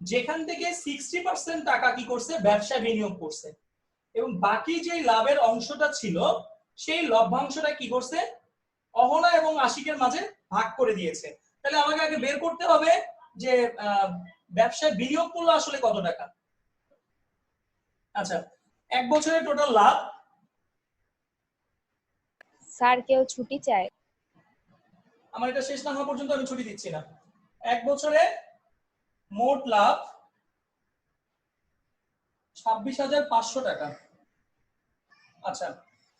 যেখান থেকে 60% টাকা কি করছে, ব্যবসায় বিনিয়োগ করছে, এবং বাকি যে লাভের অংশটা ছিল সেই লভ্যাংশটা কি করছে, অহনা এবং আশিকের মাঝে ভাগ করে দিয়েছে। তাহলে আমাকে আগে বের করতে হবে যে ব্যবসায় বিনিয়োগ করলো আসলে কত টাকা। আচ্ছা, এক বছরের টোটাল লাভ। স্যার কেউ ছুটি চায়? আমার এটা শেষ না হওয়া পর্যন্ত আমি ছুটি দিচ্ছি না। এক বছরে মোট লাভ 26,500 টাকা। আচ্ছা,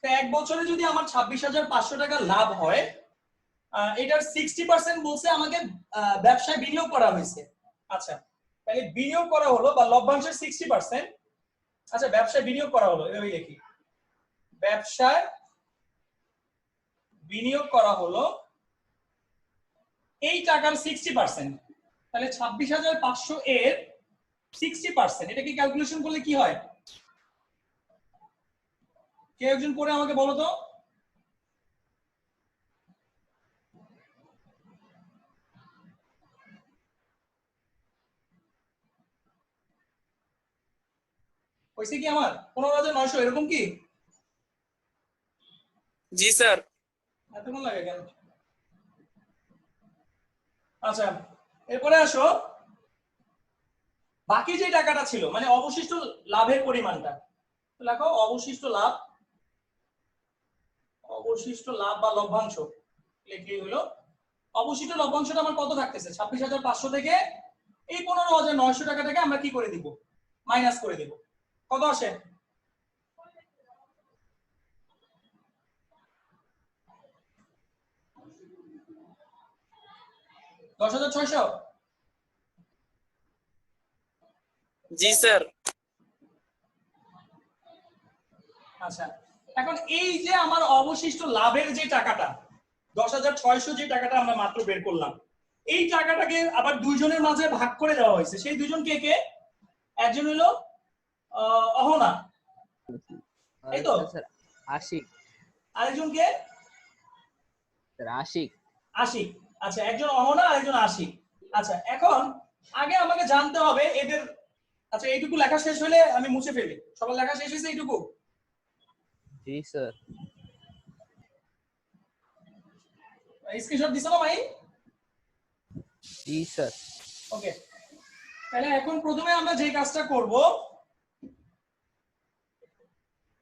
তো এক বছরে যদি আমার 26,500 টাকা লাভ হয়, এটার 60% বলছে আমাকে ব্যবসায় বিনিয়োগ করা হয়েছে। আচ্ছা, তাহলে বিনিয়োগ করা হলো বা লভ্যাংশের 60%। আচ্ছা, ব্যবসায় বিনিয়োগ করা হলো, এভাবে লিখি, ব্যবসায় বিনিয়োগ করা হলো এই টাকার 60%। তাহলে 26,500 এর 60%, এটা কি ক্যালকুলেশন করলে কি হয়, কে একজন করে আমাকে বলো তো। হয়েছে কি আমার 15,900 এরকম কি? জি স্যার। এতক্ষণ লাগে কেন? আচ্ছা এরপরে আসো, বাকি যে টাকাটা ছিল মানে অবশিষ্ট লাভের পরিমাণটা লেখো। অবশিষ্ট লাভ, অবশিষ্ট লাভ বা লভ্যাংশ লিখলেই হলো। অবশিষ্ট লভ্যাংশটা আমার কত থাকতেছে? 26,500 থেকে এই 15,900 টাকাটাকে আমরা কি করে দিব? মাইনাস করে দিব। কত আসে? $10,600। জি স্যার। আচ্ছা এখন এই যে আমার অবশিষ্ট লাভের যে টাকাটা 10,600 যে টাকাটা আমরা মাত্র বের করলাম, এই টাকাটাকে আবার দুইজনের মাঝে ভাগ করে দেওয়া হয়েছে। সেই দুজন কে কে? একজন হলো অহনা, এই তো। স্যার আশিক। আরেকজন কে? স্যার আশিক। আশিক। আচ্ছা একজন অহনা আর একজন আশিক। আচ্ছা এখন আগে আমাকে জানতে হবে এদের, আচ্ছা এইটুকু লেখা শেষ হলে আমি মুছে ফেলি। সবার লেখা শেষ হয়েছে এইটুকু? জি স্যার। স্ক্রিনশট দিছো না ভাই? জি স্যার। ওকে তাহলে এখন প্রথমে আমরা যে কাজটা করব,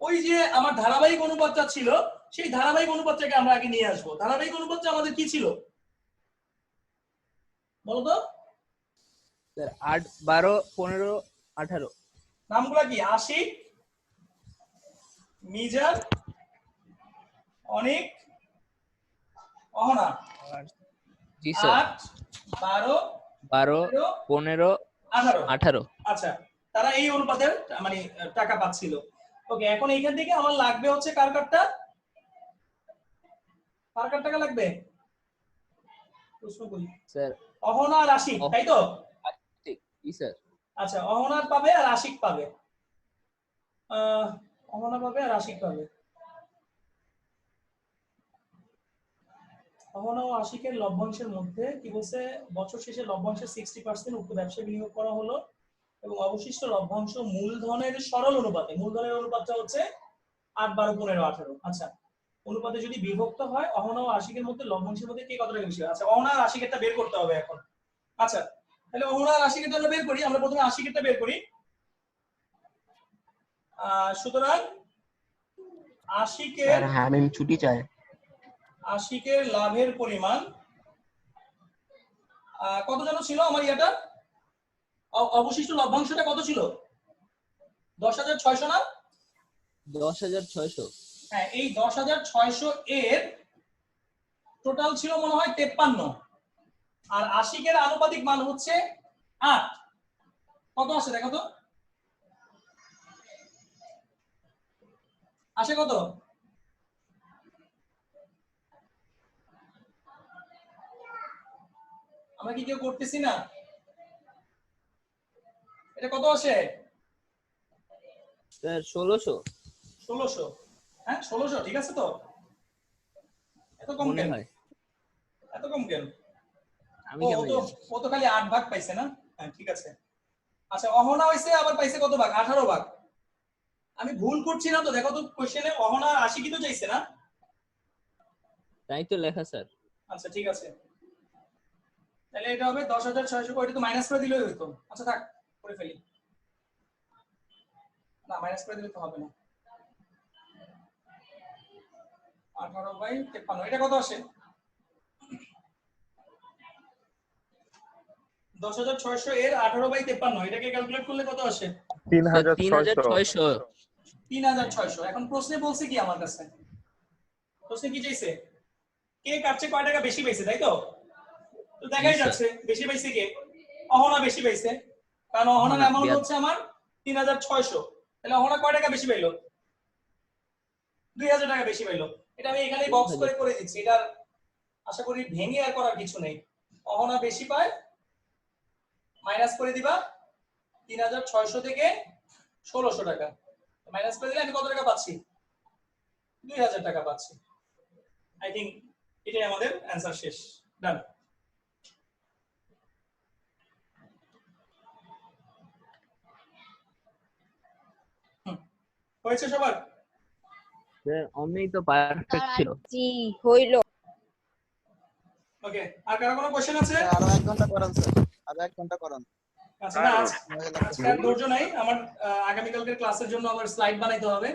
ওই যে আমার ধারাবাহিক অনুপাতটা ছিল সেই ধারাবাহিক অনুপাতটাকে আমরা আগে নিয়ে আসবো। ধারাবাহিক অনুপাতটা আমাদের কি ছিল বলো তো? স্যার 8, 12, 15, 18। নামগুলা কি? আশিক, মিজান, অনিক, অহনা। জি স্যার। 8, 12, 12, 15, 18। আচ্ছা তারা এই অনুপাতের মানে টাকা পাচ্ছিল। ওকে এখন এইখান থেকে আমার লাগবে হচ্ছে কার কারটা? কার কার টাকা লাগবে? প্রশ্ন করি। স্যার অহনা আর আশিক, তাই তো? জি স্যার। আচ্ছা অহনার পাবে আর আশিক পাবে। অহনা পাবে আর আশিক পাবে। অহনা ও আশিকের লভ্যাংশের মধ্যে কি বলছে? বছর শেষে লভ্যাংশের 60% উক্ত ব্যবসায় বিনিয়োগ করা হলো এবং অবশিষ্ট লভ্যাংশ মূলধনের সরল অনুপাতে, মূলধনের অনুপাতটা হচ্ছে 8, 12, 15, 18। আচ্ছা অনুপাতে যদি বিভক্ত হয় অহনা ও আশিকের মধ্যে লভ্যাংশের মধ্যে কে কত টাকা বেশি? আচ্ছা অহনা আর আশিকেরটা বের করতে হবে এখন। আচ্ছা তাহলে অহনা আর আশিকেরটা আমরা বের করি। আমরা প্রথমে আশিকেরটা বের করি। সুতরাং স্যার হ্যাঁ আমি ছুটি চাই। আশিকের লাভের পরিমাণ কত যেন ছিল আমার ইয়াটা? অবশিষ্ট লভ্যাংশটা কত ছিল? 10,600 না? 10,600। হ্যাঁ এই 10,600 এর টোটাল ছিল মনে হয় 53, আর আশিকের আনুপাতিক মান হচ্ছে 8। কত আসে দেখো তো? আসে কত? আমরা কি কেউ করতেছি না? এটা কত আসে? স্যার 1600। 1600। হ্যাঁ 1600 ঠিক আছে তো? এত কম মনে কেন? হয়। এত কম কেন? আমি ও কেমনে তো জানি? ও তো খালি 8 ভাগ পাইছে না? হ্যাঁ ঠিক আছে। আচ্ছা অহনা হইছে আবার পাইছে কত ভাগ? 18 ভাগ। আমি ভুল করছি না তো? দেখো তো কোশ্চেনে অহনা আর আশিকি তো চাইছে না? তাই তো লেখা স্যার। আচ্ছা ঠিক আছে তাহলে এটা হবে 10,600। ওইটা তো মাইনাস করে দিলেই হইতো। আচ্ছা থাক করে ফেলি। না মাইনাস করে দিলে তো হবে না। 18/53 এটা কত আসে? 10,600 এর 18/53 এটাকে ক্যালকুলেট করলে কত আসে? 3,600। 3,600। এখন প্রশ্নে বলছে কি আমার কাছে? প্রশ্নে কি চাইছে? কে কাটছে কয় টাকা বেশি পাইছে, তাই তো? তো দেখাই যাচ্ছে বেশি পাইছে কে? অহনা বেশি পাইছে, কারণ অহনার অ্যামাউন্ট হচ্ছে আমার 3,600। তাহলে অহনা কয় টাকা বেশি পাইলো? 2,000 টাকা বেশি পাইলো। এটা আমি এখানে বক্স করে করে দিচ্ছি। এটার আশা করি ভেঙে আর করার কিছু নেই। অহনা বেশি পায়, মাইনাস করে দিবা 3,600 থেকে 1,600 টাকা। মাইনাস করে দিলে আমি কত টাকা পাচ্ছি? 2000 টাকা পাচ্ছি। আই থিংক এটাই আমাদের অ্যান্সার শেষ। ডান। হয়েছে সবার? অমনি তো পারফেক্ট ছিল। জি হইলো। ওকে, আর কারো কোনো কোশ্চেন আছে? আরো 1 ঘন্টা করান স্যার, আরো 1 ঘন্টা করান। আচ্ছা, না আজকে আর ধৈর্য নাই আমার, আগামীকালকের ক্লাসের জন্য আবার স্লাইড বানাইতে হবে।